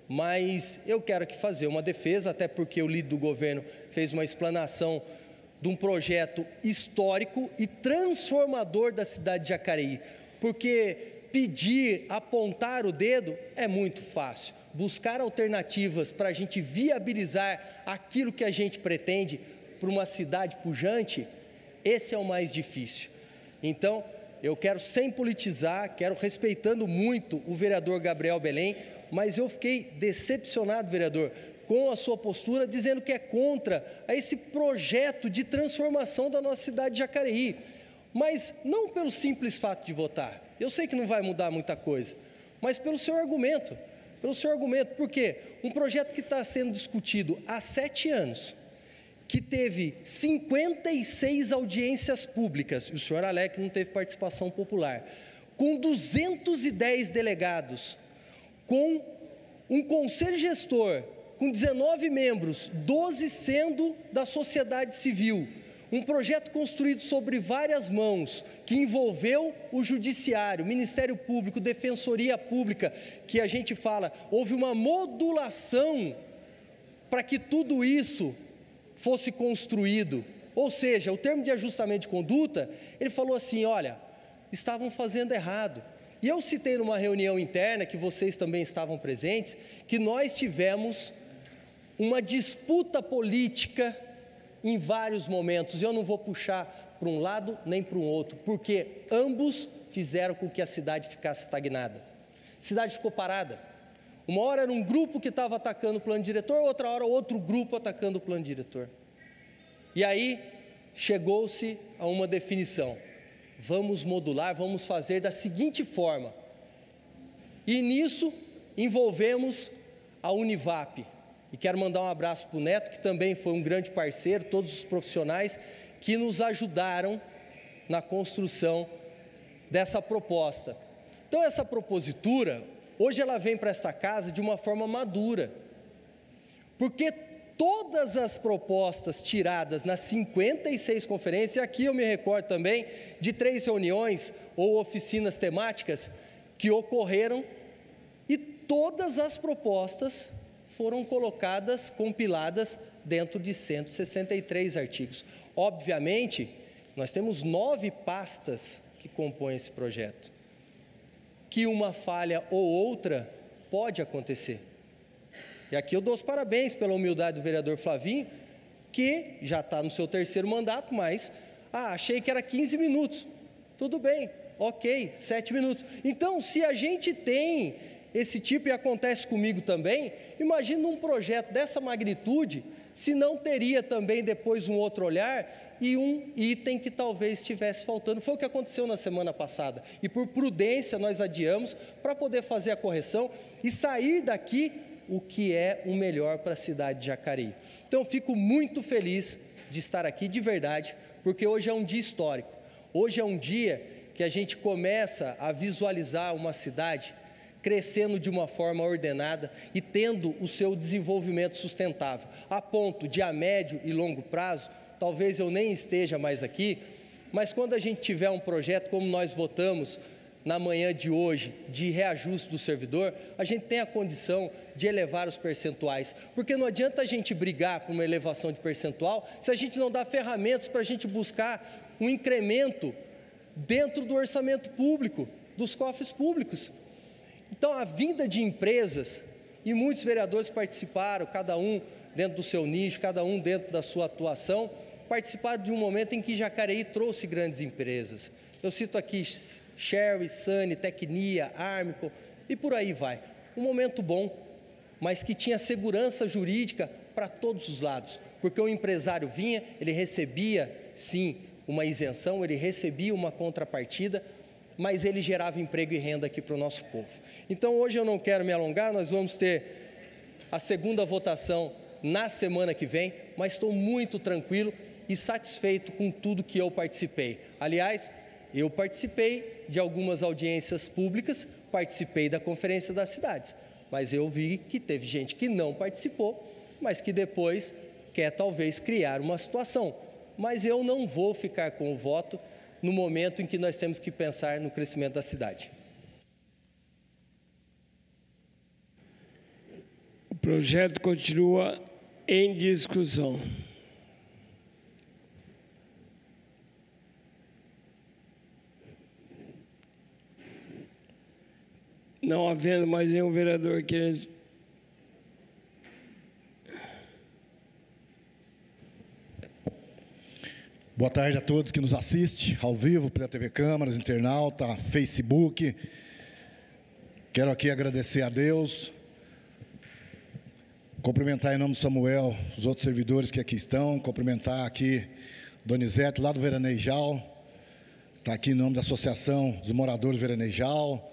mas eu quero aqui fazer uma defesa, até porque o líder do governo fez uma explanação de um projeto histórico e transformador da cidade de Jacareí, porque pedir, apontar o dedo é muito fácil, buscar alternativas para a gente viabilizar aquilo que a gente pretende para uma cidade pujante, esse é o mais difícil. Então, eu quero sem politizar, quero respeitando muito o vereador Gabriel Belém, mas eu fiquei decepcionado, vereador, com a sua postura, dizendo que é contra esse projeto de transformação da nossa cidade de Jacareí, mas não pelo simples fato de votar, eu sei que não vai mudar muita coisa, mas pelo seu argumento, porque um projeto que está sendo discutido há 7 anos, que teve 56 audiências públicas, e o senhor alega que não teve participação popular, com 210 delegados, com um conselho gestor, com 19 membros, 12 sendo da sociedade civil, um projeto construído sobre várias mãos, que envolveu o Judiciário, Ministério Público, Defensoria Pública, que a gente fala, houve uma modulação para que tudo isso fosse construído. Ou seja, o termo de ajustamento de conduta, ele falou assim, olha, estavam fazendo errado. E eu citei numa reunião interna, que vocês também estavam presentes, que nós tivemos uma disputa política em vários momentos. Eu não vou puxar para um lado nem para um outro, porque ambos fizeram com que a cidade ficasse estagnada. A cidade ficou parada. Uma hora era um grupo que estava atacando o plano diretor, outra hora outro grupo atacando o plano diretor. E aí chegou-se a uma definição. Vamos modular, vamos fazer da seguinte forma. E nisso envolvemos a Univap. E quero mandar um abraço para o Neto, que também foi um grande parceiro, todos os profissionais que nos ajudaram na construção dessa proposta. Então, essa propositura, hoje ela vem para essa casa de uma forma madura, porque todas as propostas tiradas nas 56 conferências, e aqui eu me recordo também de 3 reuniões ou oficinas temáticas que ocorreram, e todas as propostas foram colocadas, compiladas dentro de 163 artigos. Obviamente, nós temos 9 pastas que compõem esse projeto, que uma falha ou outra pode acontecer. E aqui eu dou os parabéns pela humildade do vereador Flavinho, que já está no seu 3º mandato, mas, achei que era 15 minutos. Tudo bem, ok, 7 minutos. Então, se a gente tem esse tipo, e acontece comigo também, imagina um projeto dessa magnitude, se não teria também depois um outro olhar e um item que talvez estivesse faltando. Foi o que aconteceu na semana passada. E por prudência nós adiamos para poder fazer a correção e sair daqui o que é o melhor para a cidade de Jacareí. Então, fico muito feliz de estar aqui, de verdade, porque hoje é um dia histórico. Hoje é um dia que a gente começa a visualizar uma cidade crescendo de uma forma ordenada e tendo o seu desenvolvimento sustentável, a ponto de, a médio e longo prazo, talvez eu nem esteja mais aqui, mas quando a gente tiver um projeto como nós votamos na manhã de hoje, de reajuste do servidor, a gente tem a condição de elevar os percentuais, porque não adianta a gente brigar por uma elevação de percentual se a gente não dá ferramentas para a gente buscar um incremento dentro do orçamento público, dos cofres públicos. Então, a vinda de empresas, e muitos vereadores participaram, cada um dentro do seu nicho, cada um dentro da sua atuação, participaram de um momento em que Jacareí trouxe grandes empresas. Eu cito aqui Sherry, Sani, Tecnia, Armico, e por aí vai. Um momento bom, mas que tinha segurança jurídica para todos os lados, porque o empresário vinha, ele recebia, sim, uma isenção, ele recebia uma contrapartida, mas ele gerava emprego e renda aqui para o nosso povo. Então, hoje eu não quero me alongar, nós vamos ter a segunda votação na semana que vem, mas estou muito tranquilo e satisfeito com tudo que eu participei. Aliás, eu participei de algumas audiências públicas, participei da Conferência das Cidades, mas eu vi que teve gente que não participou, mas que depois quer talvez criar uma situação. Mas eu não vou ficar com o voto no momento em que nós temos que pensar no crescimento da cidade. O projeto continua em discussão. Não havendo mais nenhum vereador querendo... Boa tarde a todos que nos assistem ao vivo pela TV Câmaras, internauta, Facebook. Quero aqui agradecer a Deus, cumprimentar em nome do Samuel os outros servidores que aqui estão, cumprimentar aqui Donizete, lá do Veranejal, está aqui em nome da Associação dos Moradores Veranejal,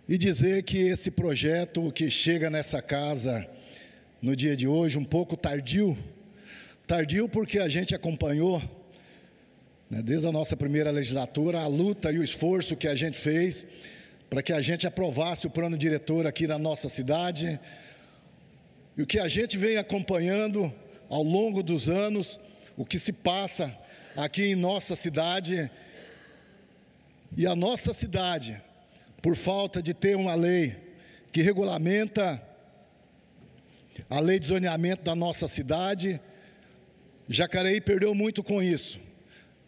e dizer que esse projeto que chega nessa casa no dia de hoje, um pouco tardio porque a gente acompanhou Desde a nossa primeira legislatura, a luta e o esforço que a gente fez para que a gente aprovasse o plano diretor aqui na nossa cidade, e o que a gente vem acompanhando ao longo dos anos, o que se passa aqui em nossa cidade. E a nossa cidade, por falta de ter uma lei que regulamenta a lei de zoneamento da nossa cidade, Jacareí perdeu muito com isso.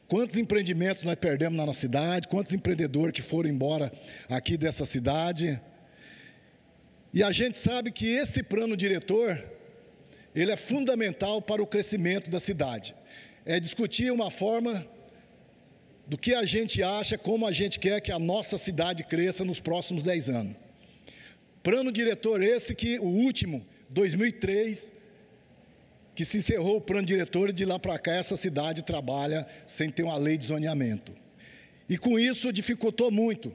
Quantos empreendimentos nós perdemos na nossa cidade, quantos empreendedores que foram embora aqui dessa cidade. E a gente sabe que esse plano diretor, ele é fundamental para o crescimento da cidade. É discutir uma forma do que a gente acha, como a gente quer que a nossa cidade cresça nos próximos 10 anos. Plano diretor esse que, o último, 2003, que se encerrou o plano diretor, e de lá para cá essa cidade trabalha sem ter uma lei de zoneamento. E com isso dificultou muito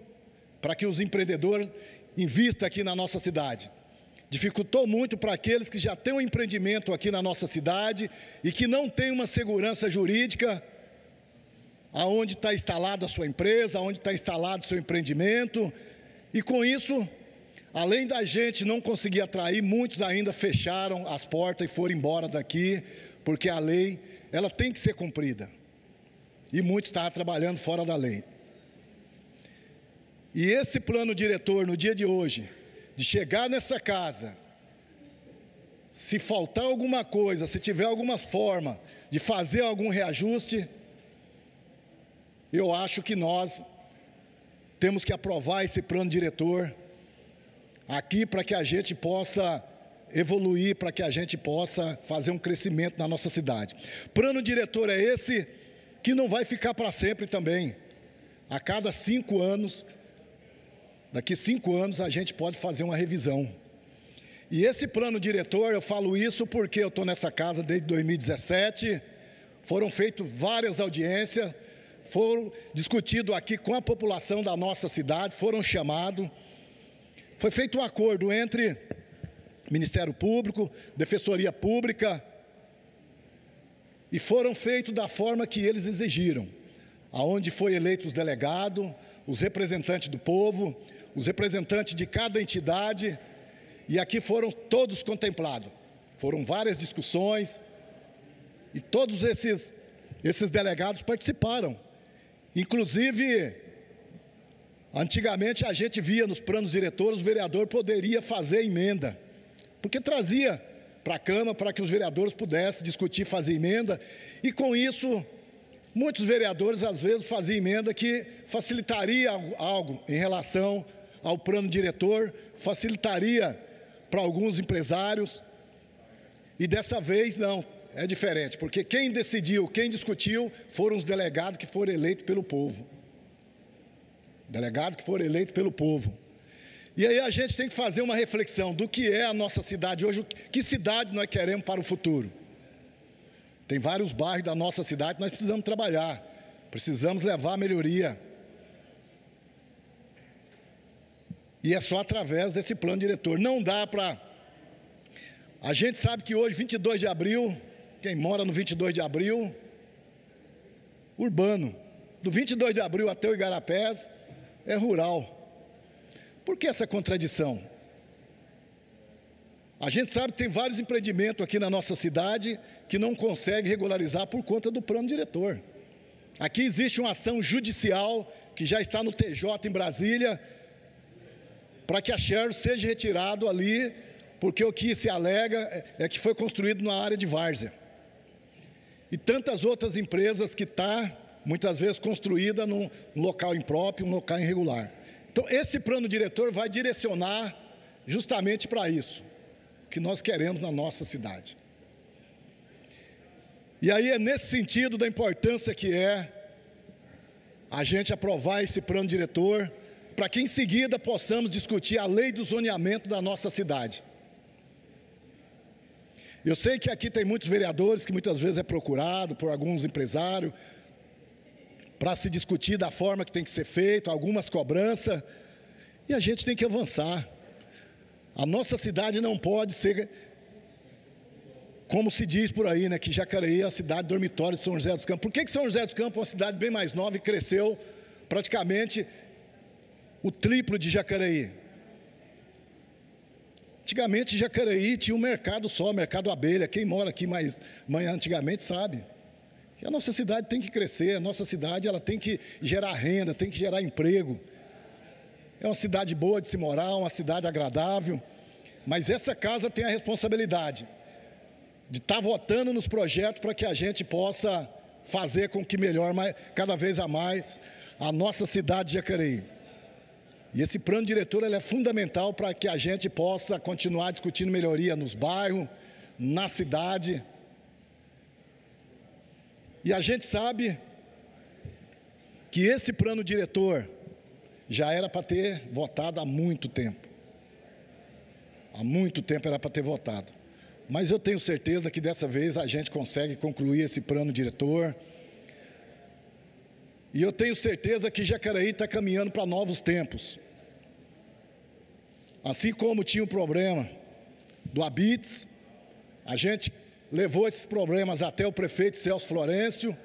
para que os empreendedores invistam aqui na nossa cidade. Dificultou muito para aqueles que já têm um empreendimento aqui na nossa cidade e que não têm uma segurança jurídica aonde está instalada a sua empresa, aonde está instalado o seu empreendimento. E com isso, além da gente não conseguir atrair, muitos ainda fecharam as portas e foram embora daqui, porque a lei, ela tem que ser cumprida. E muitos estavam trabalhando fora da lei. E esse plano diretor, no dia de hoje, de chegar nessa casa, se faltar alguma coisa, se tiver alguma forma de fazer algum reajuste, eu acho que nós temos que aprovar esse plano diretor aqui para que a gente possa evoluir, para que a gente possa fazer um crescimento na nossa cidade. Plano diretor é esse que não vai ficar para sempre também. A cada 5 anos, daqui 5 anos a gente pode fazer uma revisão. E esse plano diretor, eu falo isso porque eu estou nessa casa desde 2017, foram feitas várias audiências, foram discutidos aqui com a população da nossa cidade, foram chamados. Foi feito um acordo entre Ministério Público, Defensoria Pública, e foram feitos da forma que eles exigiram, aonde foi eleito os delegados, os representantes do povo, os representantes de cada entidade, e aqui foram todos contemplados. Foram várias discussões, e todos esses delegados participaram. Inclusive, antigamente a gente via nos planos diretores, o vereador poderia fazer emenda, porque trazia para a Câmara para que os vereadores pudessem discutir, fazer emenda, e com isso, muitos vereadores às vezes faziam emenda que facilitaria algo em relação ao plano diretor, facilitaria para alguns empresários, e dessa vez não, é diferente, porque quem decidiu, quem discutiu, foram os delegados que foram eleitos pelo povo. Delegados que foram eleitos pelo povo. E aí a gente tem que fazer uma reflexão do que é a nossa cidade hoje, que cidade nós queremos para o futuro. Tem vários bairros da nossa cidade que nós precisamos trabalhar, precisamos levar a melhoria. E é só através desse plano diretor. Não dá para... A gente sabe que hoje, 22 de abril, quem mora no 22 de abril, urbano, do 22 de abril até o Igarapés, é rural. Por que essa contradição? A gente sabe que tem vários empreendimentos aqui na nossa cidade que não conseguem regularizar por conta do plano diretor. Aqui existe uma ação judicial que já está no TJ em Brasília, para que a Sherry seja retirado ali, porque o que se alega é que foi construído na área de várzea. E tantas outras empresas que está, muitas vezes, construída num local impróprio, um local irregular. Então, esse plano diretor vai direcionar justamente para isso, que nós queremos na nossa cidade. E aí é nesse sentido da importância que é a gente aprovar esse plano diretor, para que em seguida possamos discutir a lei do zoneamento da nossa cidade. Eu sei que aqui tem muitos vereadores que muitas vezes é procurado por alguns empresários para se discutir da forma que tem que ser feito, algumas cobranças, e a gente tem que avançar. A nossa cidade não pode ser como se diz por aí, né, que Jacareí é a cidade dormitório de São José dos Campos. Por que São José dos Campos é uma cidade bem mais nova e cresceu praticamente o triplo de Jacareí? Antigamente, Jacareí tinha um mercado só, mercado abelha. Quem mora aqui mais antigamente sabe. E a nossa cidade tem que crescer, a nossa cidade ela tem que gerar renda, tem que gerar emprego. É uma cidade boa de se morar, uma cidade agradável. Mas essa casa tem a responsabilidade de estar votando nos projetos para que a gente possa fazer com que melhore cada vez a mais a nossa cidade de Jacareí. E esse plano diretor ele é fundamental para que a gente possa continuar discutindo melhoria nos bairros, na cidade. E a gente sabe que esse plano diretor já era para ter votado há muito tempo. Há muito tempo era para ter votado. Mas eu tenho certeza que dessa vez a gente consegue concluir esse plano diretor. E eu tenho certeza que Jacareí está caminhando para novos tempos. Assim como tinha o problema do Habits, a gente levou esses problemas até o prefeito Celso Florencio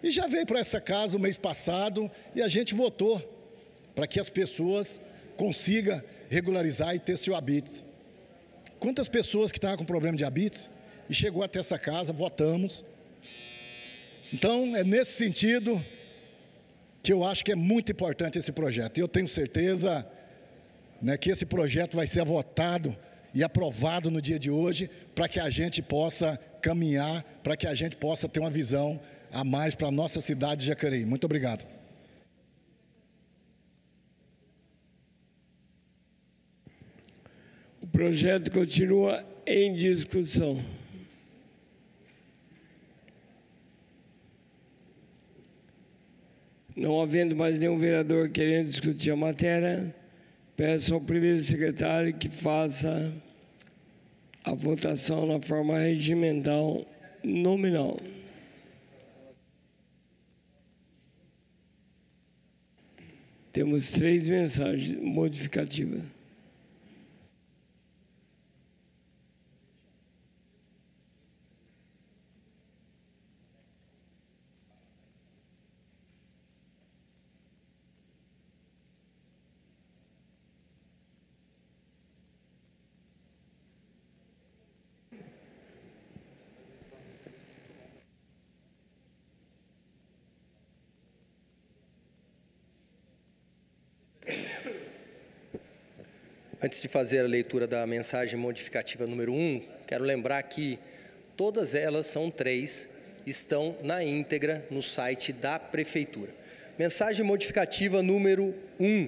e já veio para essa casa o mês passado e a gente votou para que as pessoas consigam regularizar e ter seu Habits. Quantas pessoas que estavam com problema de Habits e chegou até essa casa, votamos. Então, é nesse sentido que eu acho que é muito importante esse projeto. E eu tenho certeza, né, que esse projeto vai ser votado e aprovado no dia de hoje para que a gente possa caminhar, para que a gente possa ter uma visão a mais para a nossa cidade de Jacareí. Muito obrigado. O projeto continua em discussão. Não havendo mais nenhum vereador querendo discutir a matéria, peço ao primeiro secretário que faça a votação na forma regimental nominal. Temos 3 mensagens modificativas. Antes de fazer a leitura da mensagem modificativa número 1, quero lembrar que todas elas, são 3, estão na íntegra no site da Prefeitura. Mensagem modificativa número 1.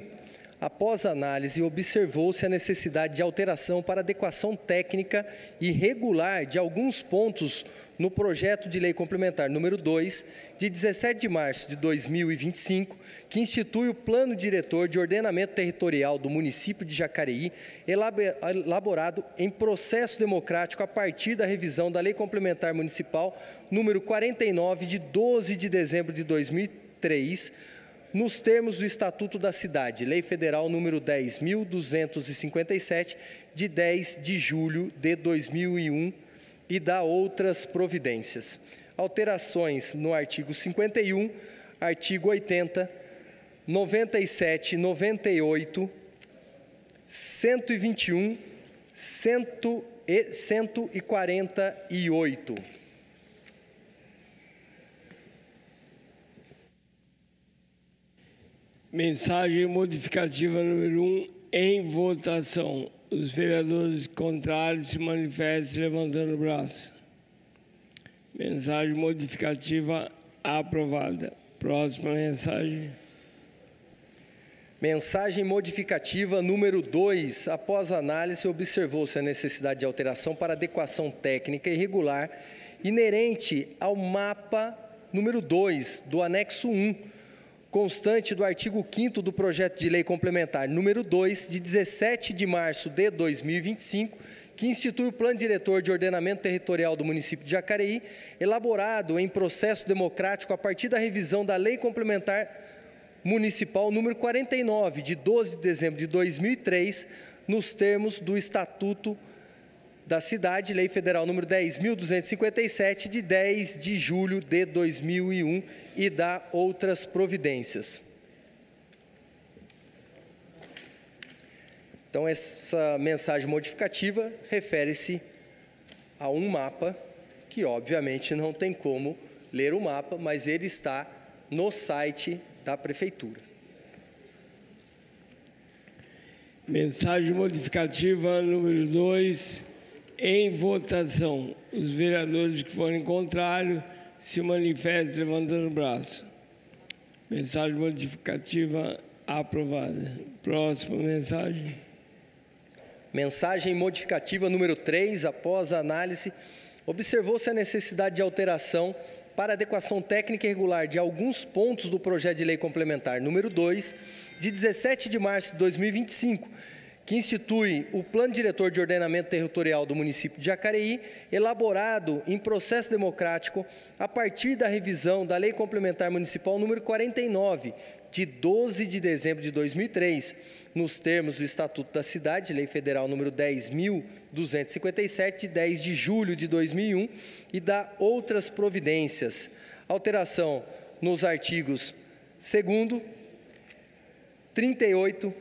Após análise, observou-se a necessidade de alteração para adequação técnica e regular de alguns pontos no projeto de lei complementar número 2, de 17 de março de 2025, que institui o Plano Diretor de Ordenamento Territorial do município de Jacareí, elaborado em processo democrático a partir da revisão da Lei Complementar Municipal número 49, de 12 de dezembro de 2003, nos termos do Estatuto da Cidade, Lei Federal número 10.257, de 10 de julho de 2001, e da outras providências. Alterações no artigo 51, artigo 80, 97, 98, 121, 148. Mensagem modificativa número 1 em votação. Os vereadores contrários se manifestem levantando o braço. Mensagem modificativa aprovada. Próxima mensagem. Mensagem modificativa número 2. Após análise, observou-se a necessidade de alteração para adequação técnica e regular inerente ao mapa número 2 do anexo 1, constante do artigo 5º do projeto de lei complementar número 2, de 17 de março de 2025, que institui o Plano Diretor de Ordenamento Territorial do município de Jacareí, elaborado em processo democrático a partir da revisão da Lei Complementar Municipal número 49, de 12 de dezembro de 2003, nos termos do Estatuto da cidade, Lei Federal número 10.257, de 10 de julho de 2001, e da outras providências. Então, essa mensagem modificativa refere-se a um mapa que, obviamente, não tem como ler o mapa, mas ele está no site da Prefeitura. Mensagem modificativa número 2, em votação. Os vereadores que forem contrários se manifestem levantando o braço. Mensagem modificativa aprovada. Próxima mensagem. Mensagem modificativa número 3, após a análise, observou-se a necessidade de alteração para adequação técnica e regular de alguns pontos do projeto de lei complementar número 2, de 17 de março de 2025, que institui o Plano Diretor de Ordenamento Territorial do município de Jacareí, elaborado em processo democrático a partir da revisão da Lei Complementar Municipal número 49, de 12 de dezembro de 2003, nos termos do Estatuto da Cidade, Lei Federal número 10.257, de 10 de julho de 2001, e da outras providências. Alteração nos artigos 2º, 38,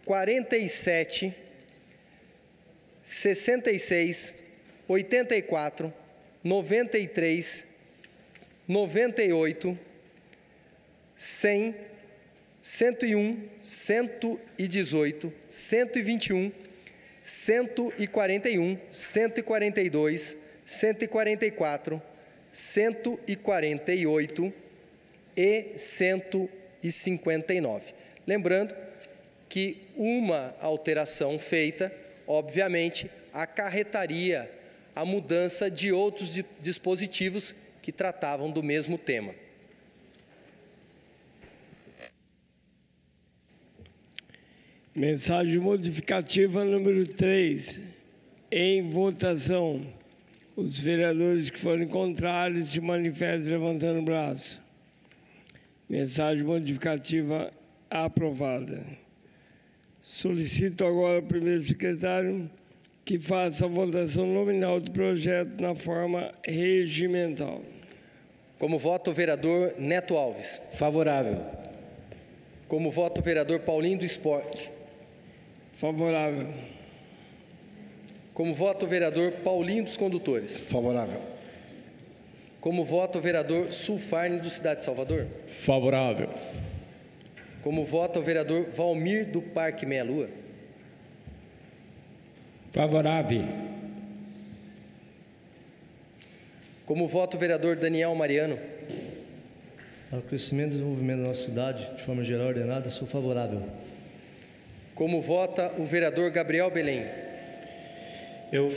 47, 66, 84, 93, 98, 100, 101, 118, 121, 141, 142, 144, 148 e 159. Lembrando que uma alteração feita, obviamente, acarretaria a mudança de outros dispositivos que tratavam do mesmo tema. Mensagem modificativa número 3, em votação. Os vereadores que forem contrários se manifestem levantando o braço. Mensagem modificativa aprovada. Solicito agora ao primeiro secretário que faça a votação nominal do projeto na forma regimental. Como voto o vereador Neto Alves. Favorável. Como voto o vereador Paulinho do Esporte. Favorável. Como voto o vereador Paulinho dos Condutores. Favorável. Como voto o vereador Sulfarne do Cidade de Salvador. Favorável. Como voto o vereador Valmir do Parque Meia Lua. Favorável. Como voto o vereador Daniel Mariano. Para o crescimento e desenvolvimento da nossa cidade, de forma geral e ordenada, sou favorável. Como vota o vereador Gabriel Belém. Eu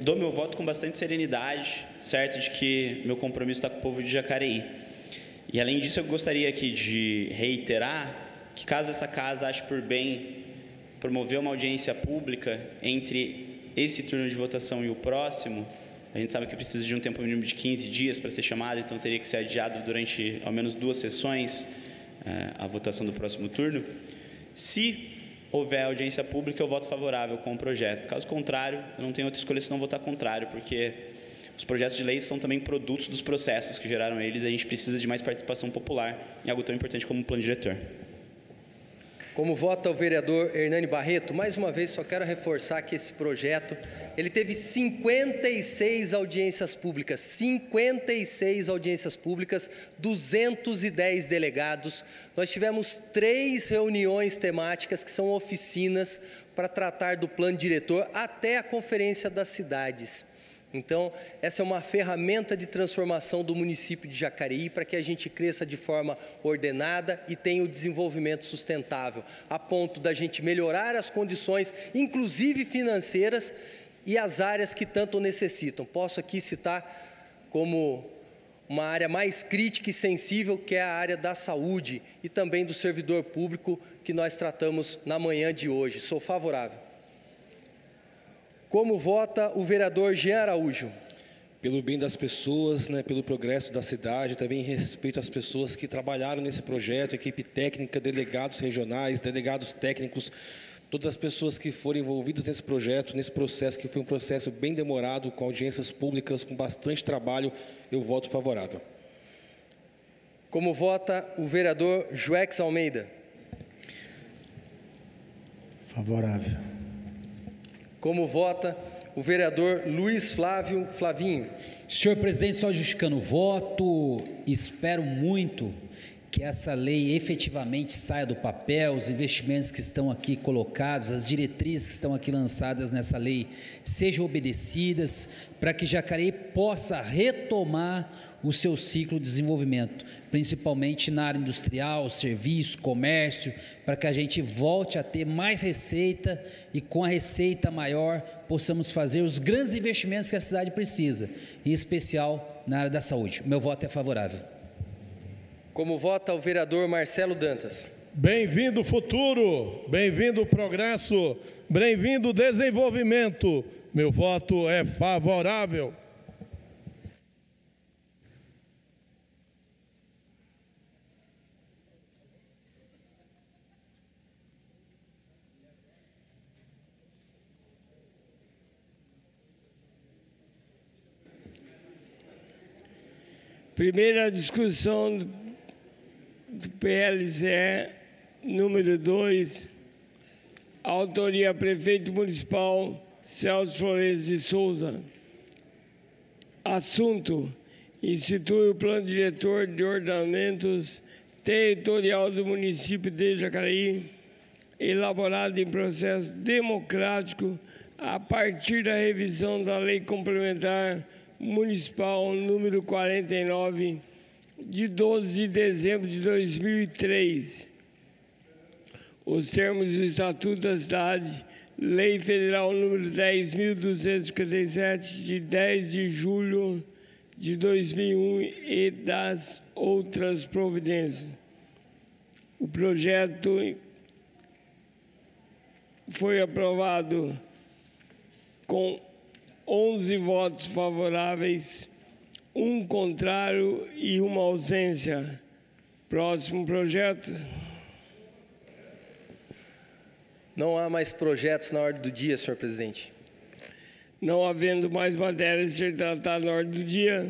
dou meu voto com bastante serenidade, certo de que meu compromisso está com o povo de Jacareí. E, além disso, eu gostaria aqui de reiterar que, caso essa casa ache por bem promover uma audiência pública entre esse turno de votação e o próximo, a gente sabe que precisa de um tempo mínimo de 15 dias para ser chamado, então teria que ser adiado durante ao menos 2 sessões a votação do próximo turno. Se houver audiência pública, eu voto favorável com o projeto. Caso contrário, eu não tenho outra escolha senão votar contrário, porque os projetos de lei são também produtos dos processos que geraram eles, e a gente precisa de mais participação popular em algo tão importante como o plano diretor. Como vota o vereador Hernani Barreto, mais uma vez só quero reforçar que esse projeto, ele teve 56 audiências públicas, 56 audiências públicas, 210 delegados. Nós tivemos 3 reuniões temáticas, que são oficinas para tratar do plano diretor, até a Conferência das Cidades. Então, essa é uma ferramenta de transformação do município de Jacareí para que a gente cresça de forma ordenada e tenha o desenvolvimento sustentável, a ponto da gente melhorar as condições, inclusive financeiras, e as áreas que tanto necessitam. Posso aqui citar como uma área mais crítica e sensível, que é a área da saúde e também do servidor público, que nós tratamos na manhã de hoje. Sou favorável. Como vota o vereador Jean Araújo? Pelo bem das pessoas, pelo progresso da cidade, também em respeito às pessoas que trabalharam nesse projeto, equipe técnica, delegados regionais, delegados técnicos, todas as pessoas que foram envolvidas nesse projeto, nesse processo, que foi um processo bem demorado, com audiências públicas, com bastante trabalho, eu voto favorável. Como vota o vereador Joex Almeida? Favorável. Como vota o vereador Luiz Flávio Flavinho? Senhor presidente, só justificando o voto, espero muito que essa lei efetivamente saia do papel, os investimentos que estão aqui colocados, as diretrizes que estão aqui lançadas nessa lei sejam obedecidas, para que Jacareí possa retomar o seu ciclo de desenvolvimento, principalmente na área industrial, serviço, comércio, para que a gente volte a ter mais receita e com a receita maior possamos fazer os grandes investimentos que a cidade precisa, em especial na área da saúde. O meu voto é favorável. Como vota o vereador Marcelo Dantas? Bem-vindo futuro, bem-vindo progresso, bem-vindo desenvolvimento. Meu voto é favorável. Primeira discussão do PLCE número 2, autoria prefeito municipal Celso Flores de Souza. Assunto: institui o plano diretor de ordenamentos territorial do município de Jacareí, elaborado em processo democrático a partir da revisão da Lei Complementar Municipal número 49, de 12 de dezembro de 2003. Os termos do Estatuto da Cidade, Lei Federal número 10.257, de 10 de julho de 2001 e das outras providências. O projeto foi aprovado com 11 votos favoráveis, 1 contrário e 1 ausência. Próximo projeto. Não há mais projetos na ordem do dia, senhor presidente. Não havendo mais matérias a ser tratadas na ordem do dia,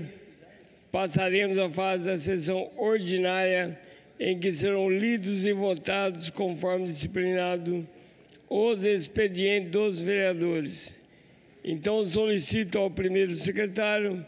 passaremos à fase da sessão ordinária, em que serão lidos e votados, conforme disciplinado, os expedientes dos vereadores. Então, solicito ao primeiro secretário